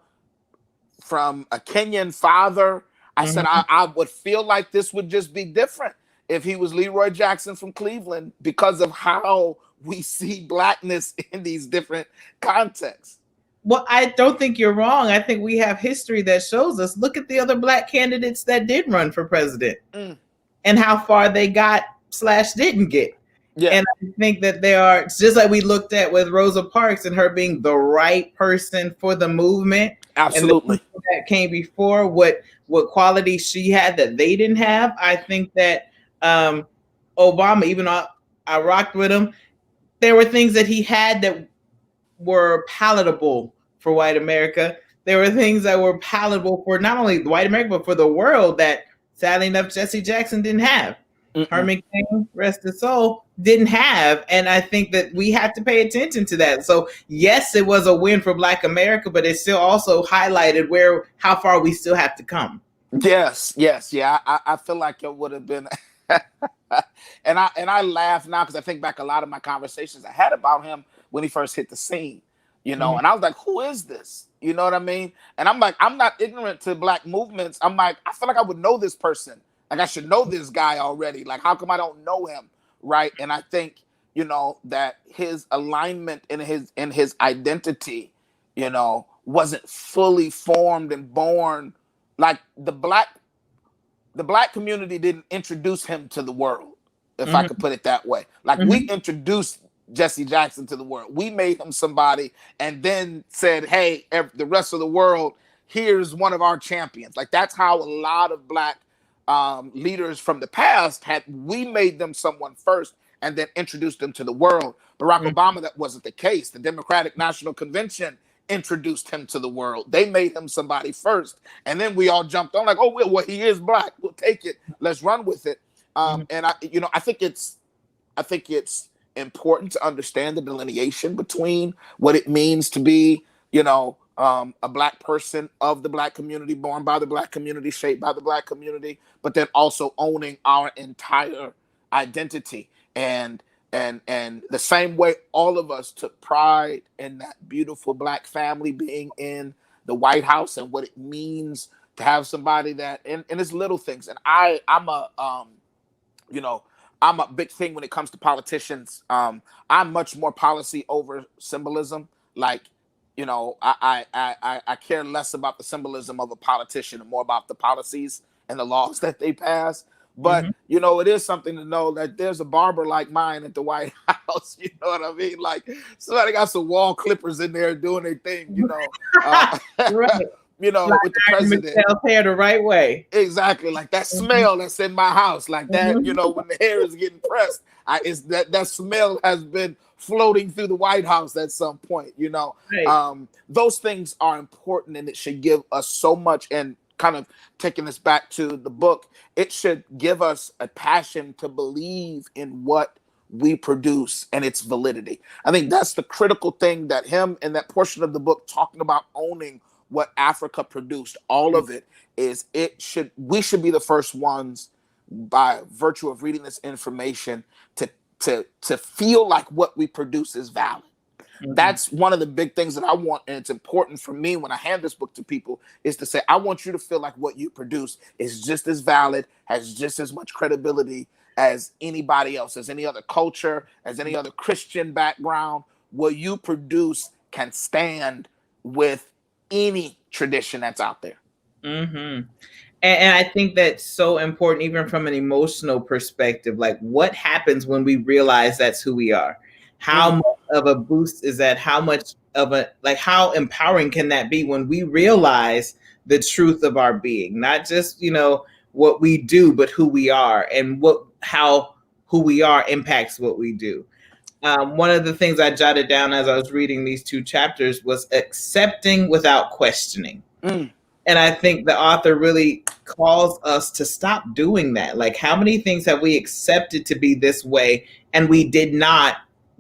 from a Kenyan father. I said, I would feel like this would just be different if he was Leroy Jackson from Cleveland because of how we see blackness in these different contexts. Well, I don't think you're wrong. I think we have history that shows us. Look at the other black candidates that did run for president and how far they got / didn't get. Yeah. And I think that there are, just like we looked at with Rosa Parks and her being the right person for the movement. Absolutely. And the people that came before, what qualities she had that they didn't have. I think that Obama, even though I rocked with him, there were things that he had that were palatable for white America. There were things that were palatable for not only white America, but for the world that, sadly enough, Jesse Jackson didn't have. Herman Cain, rest his soul, didn't have. And I think that we have to pay attention to that. So yes, it was a win for Black America, but it still also highlighted how far we still have to come. Yes. Yeah. I feel like it would have been and I laugh now because I think back a lot of my conversations I had about him when he first hit the scene, and I was like, who is this? You know what I mean? And I'm like, I'm not ignorant to black movements. I'm like, I feel like I would know this person. Like, I should know this guy already. Like, how come I don't know him? Right. And I think, that his alignment in his identity, wasn't fully formed and born. Like, the black community didn't introduce him to the world, if I could put it that way. Like, we introduced Jesse Jackson to the world. We made him somebody and then said, hey, the rest of the world, here's one of our champions. Like, that's how a lot of black leaders from the past we made them someone first and then introduced them to the world. Barack Obama, that wasn't the case. The Democratic National Convention introduced him to the world. They made him somebody first. And then we all jumped on like, oh, well, he is black. We'll take it. Let's run with it. And I think it's important to understand the delineation between what it means to be, a black person of the black community, born by the black community, shaped by the black community, but then also owning our entire identity. And the same way all of us took pride in that beautiful black family being in the White House and what it means to have somebody that, and it's little things. And I'm a, I'm a big thing when it comes to politicians. I'm much more policy over symbolism. Like, I care less about the symbolism of a politician and more about the policies and the laws that they pass. But Mhm. it is something to know that there's a barber like mine at the White House. You know what I mean? Like, somebody got some wall clippers in there doing their thing. Right. With the Iron president. Michelle's hair the right way. Exactly, like that Mhm. smell that's in my house, like that. Mhm. When the hair is getting pressed, is that smell has been floating through the White House at some point. Right. Those things are important, and it should give us so much. And kind of taking us back to the book, it should give us a passion to believe in what we produce and its validity. I think that's the critical thing that him and that portion of the book talking about owning what Africa produced, all of it is we should be the first ones by virtue of reading this information to feel like what we produce is valid. Mhm. That's one of the big things that I want, and it's important for me when I hand this book to people, is to say, I want you to feel like what you produce is just as valid, has just as much credibility as anybody else, as any other culture, as any other Christian background. What you produce can stand with any tradition that's out there. Mhm. And I think that's so important, even from an emotional perspective. Like, what happens when we realize that's who we are? How Mm. much of a boost is that? How much of how empowering can that be when we realize the truth of our being? Not just, what we do, but who we are, and how who we are impacts what we do. One of the things I jotted down as I was reading these two chapters was accepting without questioning. Mm. And I think the author really calls us to stop doing that. Like, how many things have we accepted to be this way and we did not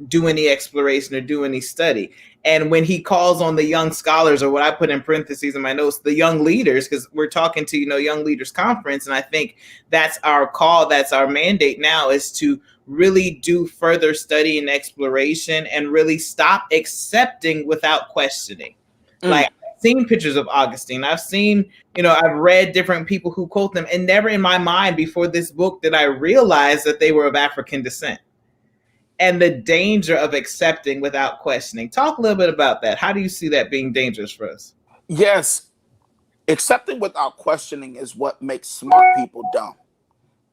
do any exploration or do any study? And when he calls on the young scholars, or what I put in parentheses in my notes, the young leaders, because we're talking to, Young Leaders Conference. And I think that's our call, that's our mandate now, is to really do further study and exploration and really stop accepting without questioning. Mm. Like, seen pictures of Augustine. I've seen, I've read different people who quote them, and never in my mind before this book did I realize that they were of African descent. And the danger of accepting without questioning. Talk a little bit about that. How do you see that being dangerous for us? Yes, accepting without questioning is what makes smart people dumb.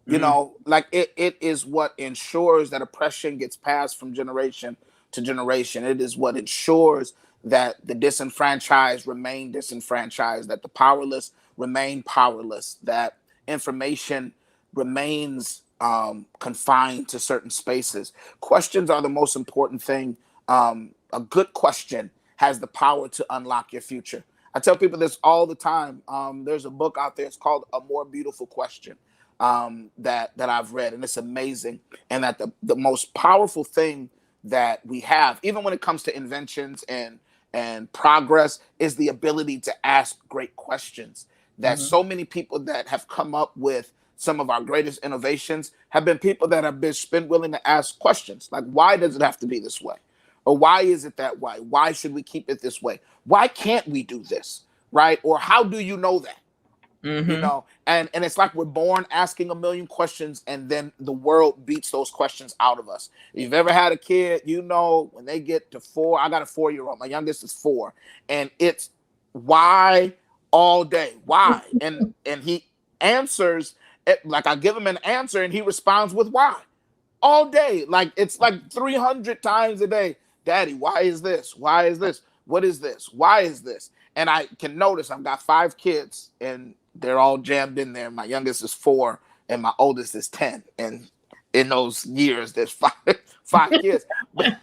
Mm, Like it is what ensures that oppression gets passed from generation to generation. It is what ensures that the disenfranchised remain disenfranchised, that the powerless remain powerless, that information remains confined to certain spaces. Questions are the most important thing. A good question has the power to unlock your future. I tell people this all the time. There's a book out there. It's called A More Beautiful Question, that I've read, and it's amazing. And that the most powerful thing that we have, even when it comes to inventions and progress, is the ability to ask great questions. That mhm, so many people that have come up with some of our greatest innovations have been people that have been willing to ask questions like, why does it have to be this way? Or why is it that way? Why should we keep it this way? Why can't we do this? Right? Or how do you know that? mhm. And it's like we're born asking a million questions, and then the world beats those questions out of us. If you've ever had a kid, when they get to 4, I got a 4-year-old, my youngest is 4, and it's why all day, why? And he answers it, like I give him an answer and he responds with why all day. Like it's like 300 times a day. Daddy, why is this? Why is this? What is this? Why is this? And I can notice I've got 5 kids and they're all jammed in there. My youngest is 4 and my oldest is 10. And in those years, there's five kids. But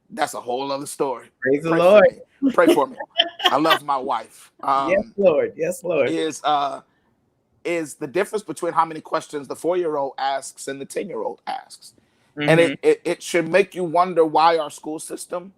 that's a whole other story. Praise the Pray for Lord. me. Pray for me. I love my wife. Yes, Lord. Yes, Lord. Is the difference between how many questions the 4-year-old asks and the 10-year-old asks. And Hmm. it should make you wonder why our school system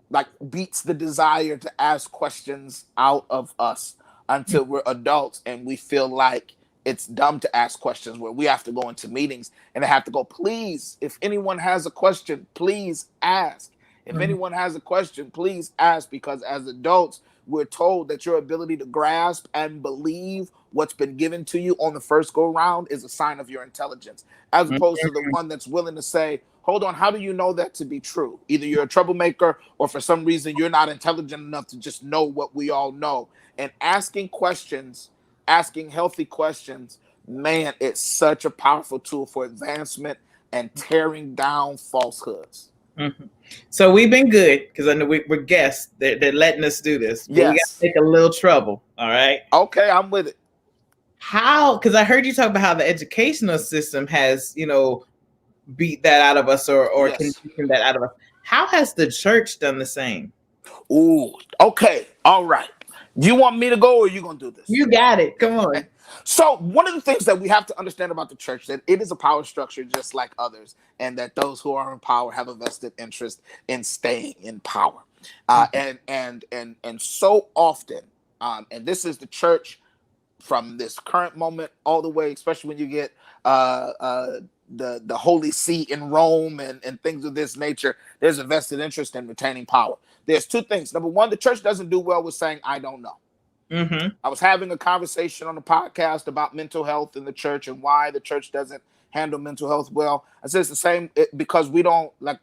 like beats the desire to ask questions out of us until we're adults and we feel like it's dumb to ask questions, where we have to go into meetings and they have to go, please, if anyone has a question, please ask. If Hmm. anyone has a question, please ask, because as adults, we're told that your ability to grasp and believe what's been given to you on the first go round is a sign of your intelligence, as opposed to the one that's willing to say, hold on, how do you know that to be true? Either you're a troublemaker, or for some reason you're not intelligent enough to just know what we all know. And asking questions, asking healthy questions, man, it's such a powerful tool for advancement and tearing down falsehoods. Mm-hmm. So we've been good, because I know we're guests. They're letting us do this. But yes. We got to take a little trouble. All right. Okay, I'm with it. How? Because I heard you talk about how the educational system has, beat that out of us, or Yes. conditioned that out of us. How has the church done the same? Ooh. Okay. All right. You want me to go, or are you gonna do this? You got it. Come on. So one of the things that we have to understand about the church, that it is a power structure just like others, and that those who are in power have a vested interest in staying in power. And so often, and this is the church from this current moment all the way, especially when you get the Holy See in Rome and things of this nature, there's a vested interest in retaining power. There's two things. Number one, the church doesn't do well with saying, I don't know. Mm-hmm. I was having a conversation on the podcast about mental health in the church and why the church doesn't handle mental health well. I said it's the same, because we don't, like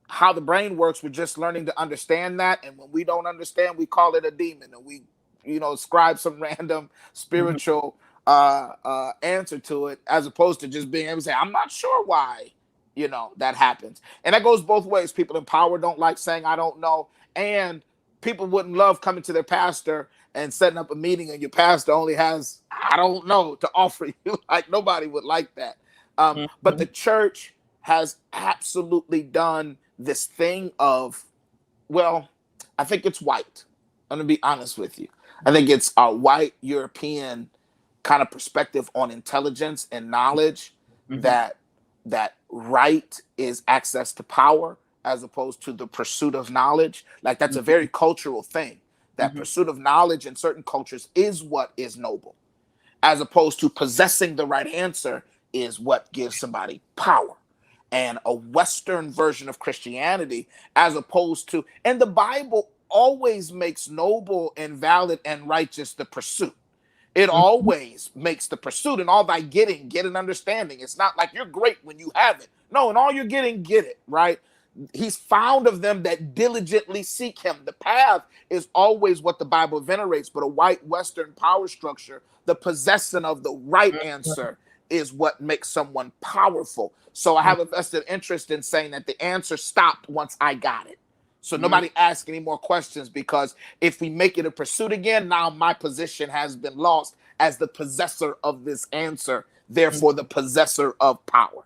how the brain works, we're just learning to understand that. And when we don't understand, we call it a demon, and we, ascribe some random spiritual answer to it, as opposed to just being able to say, I'm not sure why, that happens. And that goes both ways. People in power don't like saying, I don't know. And people wouldn't love coming to their pastor and setting up a meeting, and your pastor only has, I don't know, to offer you. Like, nobody would like that. But the church has absolutely done this thing of, well, I think it's white. I'm going to be honest with you. I think it's a white European kind of perspective on intelligence and knowledge, that right is access to power as opposed to the pursuit of knowledge. Like, that's a very cultural thing. That pursuit of knowledge in certain cultures is what is noble, as opposed to possessing the right answer is what gives somebody power. And a Western version of Christianity, as opposed to, and the Bible always makes noble and valid and righteous the pursuit. It always makes the pursuit, and all thy getting, get an understanding. It's not like you're great when you have it. No, and all you're getting, get it, right? He's found of them that diligently seek him. The path is always what the Bible venerates, but a white Western power structure, the possession of the right answer is what makes someone powerful. So I have a vested interest in saying that the answer stopped once I got it. So nobody asks any more questions, because if we make it a pursuit again, now my position has been lost as the possessor of this answer, therefore the possessor of power.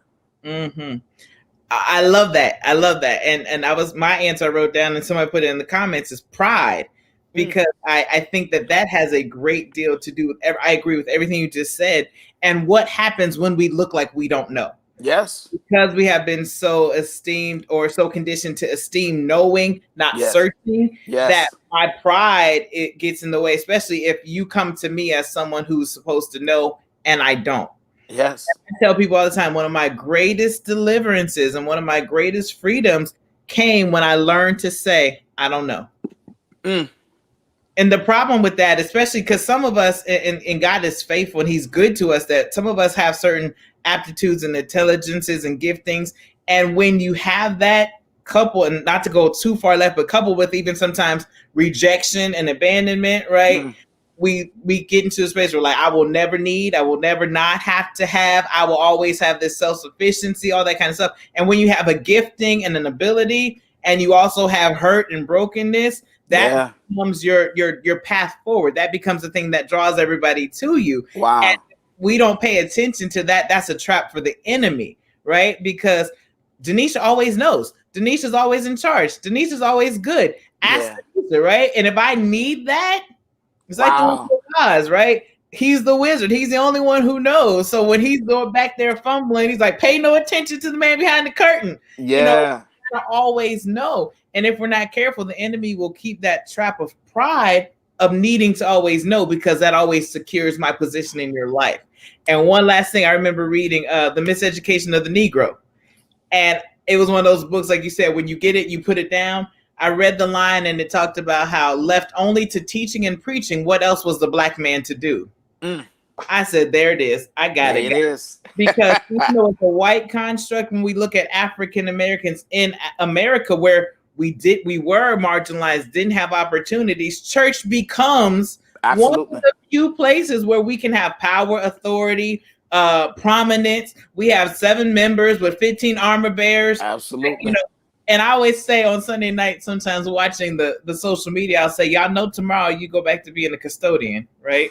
I love that. I love that. And my answer I wrote down, and somebody put it in the comments, is pride, because I think that has a great deal to do with, I agree with everything you just said. And what happens when we look like we don't know? Yes. Because we have been so esteemed, or so conditioned to esteem knowing, not searching, that my pride, it gets in the way, especially if you come to me as someone who's supposed to know and I don't. Yes. I tell people all the time, one of my greatest deliverances and one of my greatest freedoms came when I learned to say, I don't know. And the problem with that, especially because some of us, and God is faithful and he's good to us, that some of us have certain aptitudes and intelligences and giftings. And when you have that couple, and not to go too far left, but coupled with even sometimes rejection and abandonment, right? We get into a space where, like, I will never need, I will never not have to have, I will always have this self-sufficiency, all that kind of stuff. And when you have a gifting and an ability, and you also have hurt and brokenness, that becomes your path forward. That becomes the thing that draws everybody to you. Wow. And we don't pay attention to that. That's a trap for the enemy, right? Because Denisha always knows. Denisha's always in charge. Denisha's always good. Ask Denisha, right? And if I need that, it's like the Wizard of Oz, right? He's the wizard. He's the only one who knows. So when he's going back there fumbling, he's like, pay no attention to the man behind the curtain. I always know. And if we're not careful, the enemy will keep that trap of pride of needing to always know, because that always secures my position in your life. And one last thing, I remember reading The Miseducation of the Negro. And it was one of those books, like you said, when you get it, you put it down. I read the line, and it talked about how, left only to teaching and preaching, what else was the black man to do? Mm. I said, there it is. I got There it. it is. Because it's a white construct when we look at African Americans in America, where we were marginalized, didn't have opportunities. Church becomes one of Absolutely. the few places where we can have power, authority, prominence. We have 7 members with 15 armor bearers. Absolutely. And I always say on Sunday night, sometimes watching the social media, I'll say, y'all know tomorrow you go back to being a custodian, right?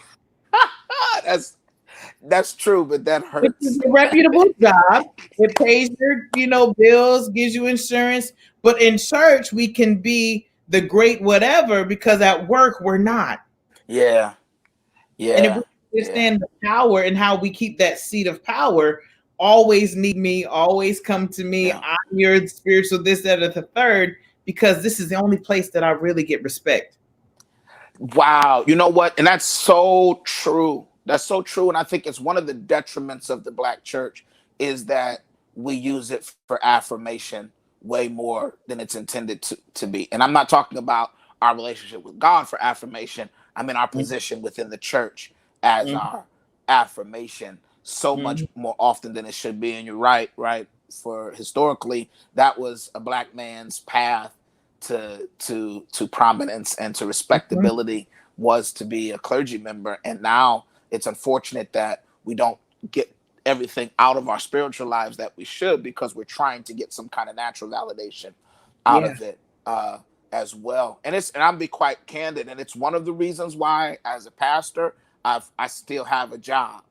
That's true, but that Which is hurts. a reputable job. It pays your, bills, gives you insurance. But in church, we can be the great whatever because at work we're not. Yeah. And if Yeah. we understand the power and how we keep that seat of power, always need me, always come to me. Yeah. I'm your spiritual this, that, or the third, because this is the only place that I really get respect. Wow. You know what? And that's so true. That's so true. And I think it's one of the detriments of the Black church is that we use it for affirmation way more than it's intended to be. And I'm not talking about our relationship with God for affirmation. I mean our position within the church as Mm-hmm. our affirmation so Mm-hmm. much more often than it should be. And you're right, right? For historically, that was a Black man's path to prominence and to respectability was to be a clergy member. And now it's unfortunate that we don't get everything out of our spiritual lives that we should because we're trying to get some kind of natural validation out Yeah. of it as well. And I'll be quite candid, and it's one of the reasons why, as a pastor, I still have a job.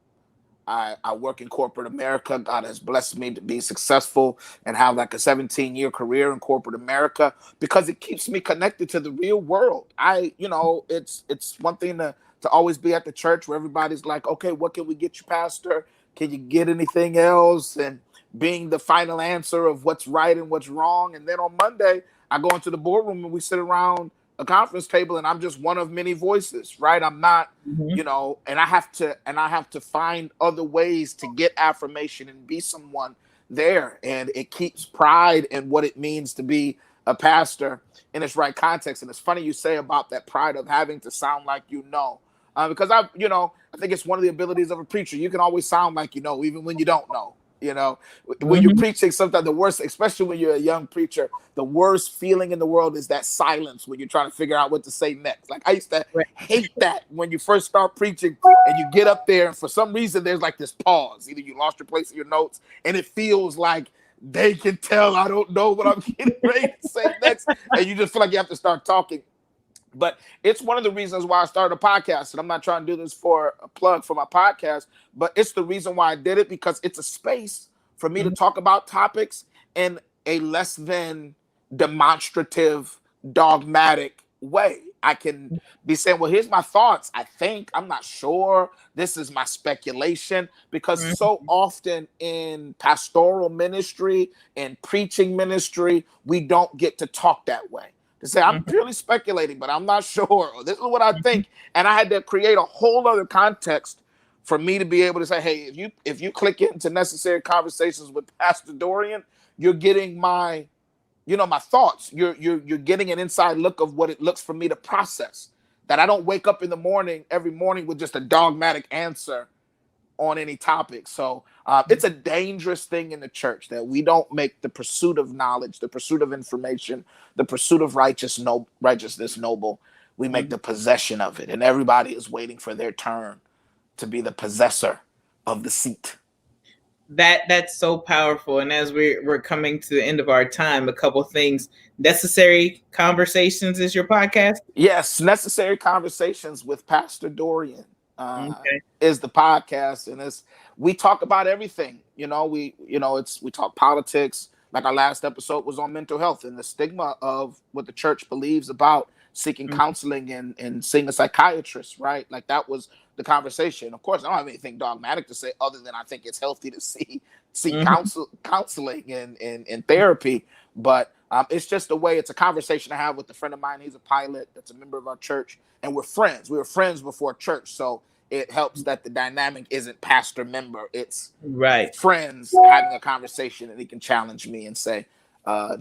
I work in corporate America. God has blessed me to be successful and have like a 17-year career in corporate America because it keeps me connected to the real world. It's one thing to always be at the church where everybody's like, okay, what can we get you, Pastor? Can you get anything else? And being the final answer of what's right and what's wrong. And then on Monday, I go into the boardroom and we sit around a conference table and I'm just one of many voices, right? I'm not, Mm-hmm. and I have to find other ways to get affirmation and be someone there. And it keeps pride in what it means to be a pastor in its right context. And it's funny you say about that pride of having to sound like because I think it's one of the abilities of a preacher. You can always sound like even when you don't know. When you're Mm-hmm. preaching, sometimes the worst, especially when you're a young preacher, the worst feeling in the world is that silence when you're trying to figure out what to say next. Like I used to Right. hate that when you first start preaching and you get up there and for some reason there's like this pause. Either you lost your place in your notes and it feels like they can tell I don't know what I'm getting ready to say next, and you just feel like you have to start talking. But it's one of the reasons why I started a podcast. And I'm not trying to do this for a plug for my podcast, but it's the reason why I did it because it's a space for me to talk about topics in a less than demonstrative, dogmatic way. I can be saying, well, here's my thoughts. I think, I'm not sure. This is my speculation. Because so often in pastoral ministry and preaching ministry, we don't get to talk that way. To say I'm purely speculating, but I'm not sure. Or this is what I think, and I had to create a whole other context for me to be able to say, "Hey, if you click into Necessary Conversations with Pastor Dorian, you're getting my thoughts. You're getting an inside look of what it looks for me to process. That I don't wake up in the morning every morning with just a dogmatic answer on any topic. So it's a dangerous thing in the church that we don't make the pursuit of knowledge, the pursuit of information, the pursuit of righteousness noble. We make the possession of it, and everybody is waiting for their turn to be the possessor of the seat. That's so powerful. And as we're coming to the end of our time, a couple things. Necessary Conversations is your podcast? Yes, Necessary Conversations with Pastor Dorian Okay. is the podcast, and we talk about everything. We talk politics. Like our last episode was on mental health and the stigma of what the church believes about seeking counseling and seeing a psychiatrist, right? Like that was the conversation. Of course, I don't have anything dogmatic to say other than I think it's healthy to seek counseling and therapy. But it's just a way. It's a conversation I have with a friend of mine. He's a pilot that's a member of our church, and we're friends. We were friends before church, so it helps that the dynamic isn't pastor member. It's Right. friends having a conversation, and he can challenge me and say,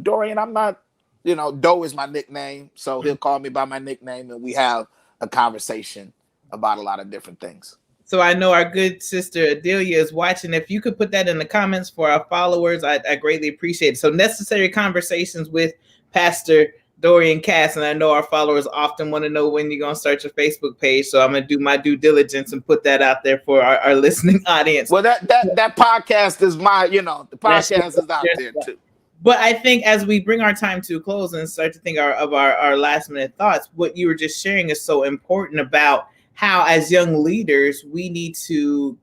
Dorian, I'm not, Doe is my nickname. So he'll call me by my nickname and we have a conversation about a lot of different things. So I know our good sister Adelia is watching. If you could put that in the comments for our followers, I greatly appreciate it. So necessary conversations with Pastor Dorian Cass, and I know our followers often want to know when you're gonna start your Facebook page. So I'm gonna do my due diligence and put that out there for our listening audience. Well, that podcast is my, the That's podcast is out there too. But I think as we bring our time to a close and start to think of our last minute thoughts, what you were just sharing is so important about how, as young leaders, we need to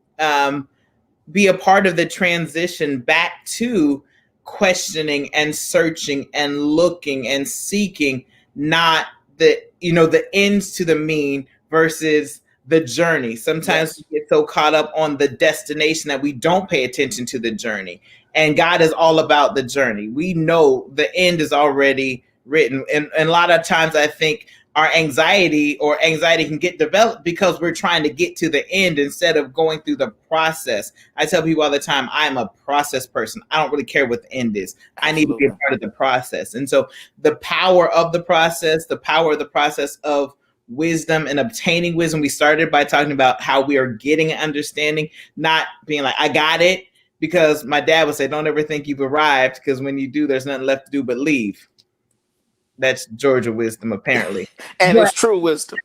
be a part of the transition back to questioning and searching and looking and seeking, not the ends to the mean versus the journey. Sometimes Yes. we get so caught up on the destination that we don't pay attention to the journey. And God is all about the journey. We know the end is already written. And a lot of times I think our anxiety can get developed because we're trying to get to the end instead of going through the process. I tell people all the time, I'm a process person. I don't really care what the end is. I need to be a part of the process. And so the power of the process of wisdom and obtaining wisdom. We started by talking about how we are getting an understanding, not being like, I got it, because my dad would say, don't ever think you've arrived, because when you do, there's nothing left to do but leave. That's Georgia wisdom, apparently. And it's true wisdom.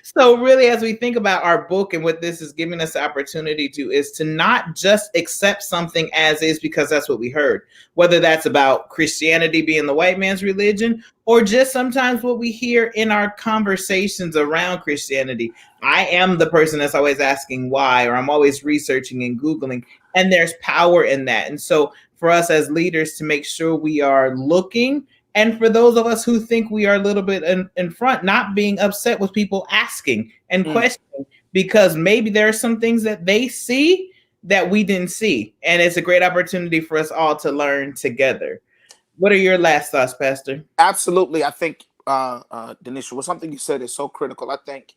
So really, as we think about our book and what this is giving us the opportunity to, is to not just accept something as is because that's what we heard, whether that's about Christianity being the white man's religion, or just sometimes what we hear in our conversations around Christianity. I am the person that's always asking why, or I'm always researching and Googling, and there's power in that. And so for us as leaders to make sure we are looking, and for those of us who think we are a little bit in front, not being upset with people asking and questioning, because maybe there are some things that they see that we didn't see. And it's a great opportunity for us all to learn together. What are your last thoughts, Pastor? Absolutely. I think, Denisha, what something you said is so critical. I think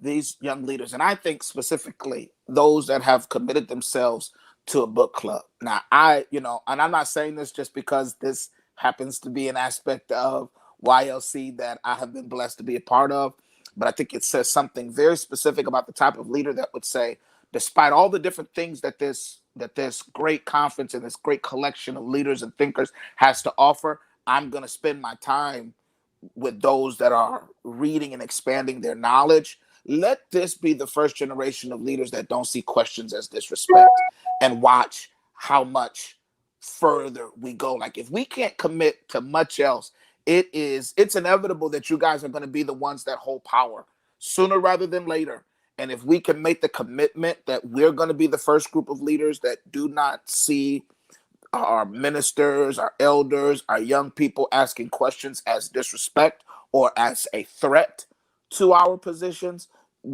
these young leaders, and I think specifically those that have committed themselves to a book club. Now, and I'm not saying this just because this happens to be an aspect of YLC that I have been blessed to be a part of, but I think it says something very specific about the type of leader that would say, despite all the different things that this great conference and this great collection of leaders and thinkers has to offer, I'm going to spend my time with those that are reading and expanding their knowledge. Let this be the first generation of leaders that don't see questions as disrespect, and watch how much further we go. Like, if we can't commit to much else, it's inevitable that you guys are going to be the ones that hold power sooner rather than later. And if we can make the commitment that we're going to be the first group of leaders that do not see our ministers, our elders, our young people asking questions as disrespect or as a threat to our positions,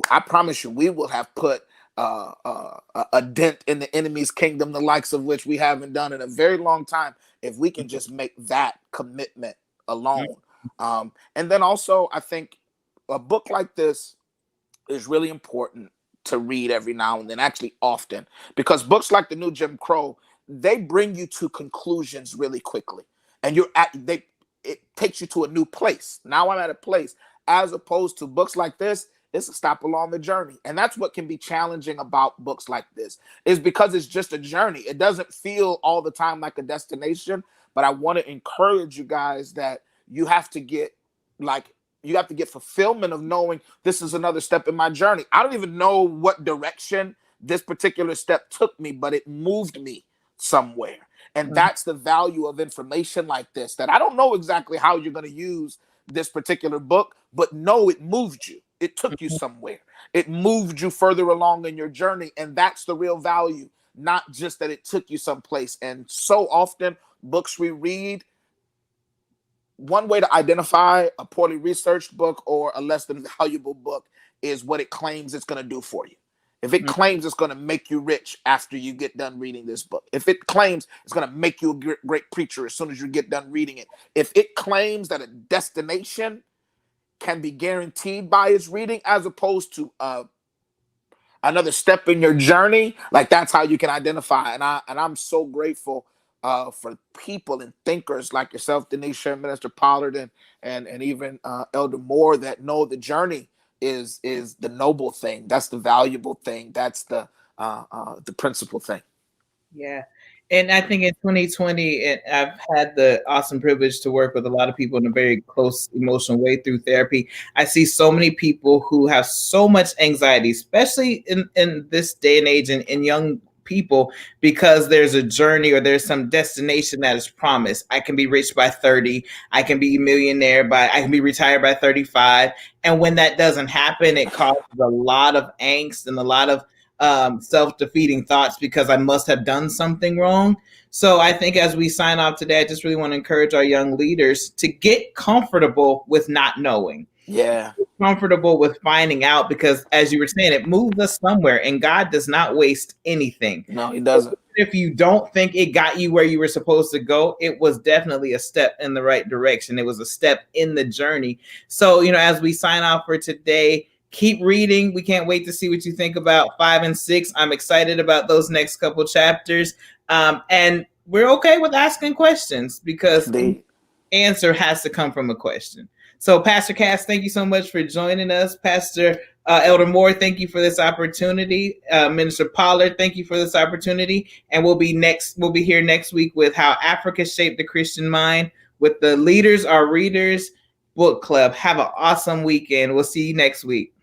I promise you, we will have put a dent in the enemy's kingdom, the likes of which we haven't done in a very long time, if we can just make that commitment alone. And then also, I think a book like this is really important to read every now and then, actually often, because books like The New Jim Crow, they bring you to conclusions really quickly, and it takes you to a new place. Now I'm at a place, as opposed to books like this. It's a stop along the journey. And that's what can be challenging about books like this, is because it's just a journey. It doesn't feel all the time like a destination. But I want to encourage you guys that you have to get fulfillment of knowing this is another step in my journey. I don't even know what direction this particular step took me, but it moved me somewhere. And that's the value of information like this, that I don't know exactly how you're going to use this particular book, but know it moved you. It took you somewhere. It moved you further along in your journey. And that's the real value, not just that it took you someplace. And so often, books we read, one way to identify a poorly researched book or a less than valuable book is what it claims it's going to do for you. If it claims it's going to make you rich after you get done reading this book, if it claims it's going to make you a great preacher as soon as you get done reading it, if it claims that a destination can be guaranteed by its reading as opposed to another step in your journey, like, that's how you can identify. And I'm so grateful for people and thinkers like yourself, Denisha, Minister Pollard, and even Elder Moore, that know the journey is the noble thing. That's the valuable thing. That's the principal thing. Yeah. And I think in 2020, I've had the awesome privilege to work with a lot of people in a very close emotional way through therapy. I see so many people who have so much anxiety, especially in this day and age, and in young people, because there's a journey or there's some destination that is promised. I can be rich by 30. I can be a millionaire I can be retired by 35. And when that doesn't happen, it causes a lot of angst and a lot of self-defeating thoughts because I must have done something wrong. So I think as we sign off today, I just really want to encourage our young leaders to get comfortable with not knowing. Yeah. Comfortable with finding out, because as you were saying, it moves us somewhere, and God does not waste anything. No, he doesn't. If you don't think it got you where you were supposed to go, it was definitely a step in the right direction. It was a step in the journey. So, as we sign off for today, keep reading. We can't wait to see what you think about 5 and 6. I'm excited about those next couple chapters. And we're okay with asking questions, because the answer has to come from a question. So, Pastor Cass, thank you so much for joining us. Pastor Elder Moore, thank you for this opportunity. Minister Pollard, thank you for this opportunity. And we'll be here next week with How Africa Shaped the Christian Mind with the Leaders Are Readers Book Club. Have an awesome weekend. We'll see you next week.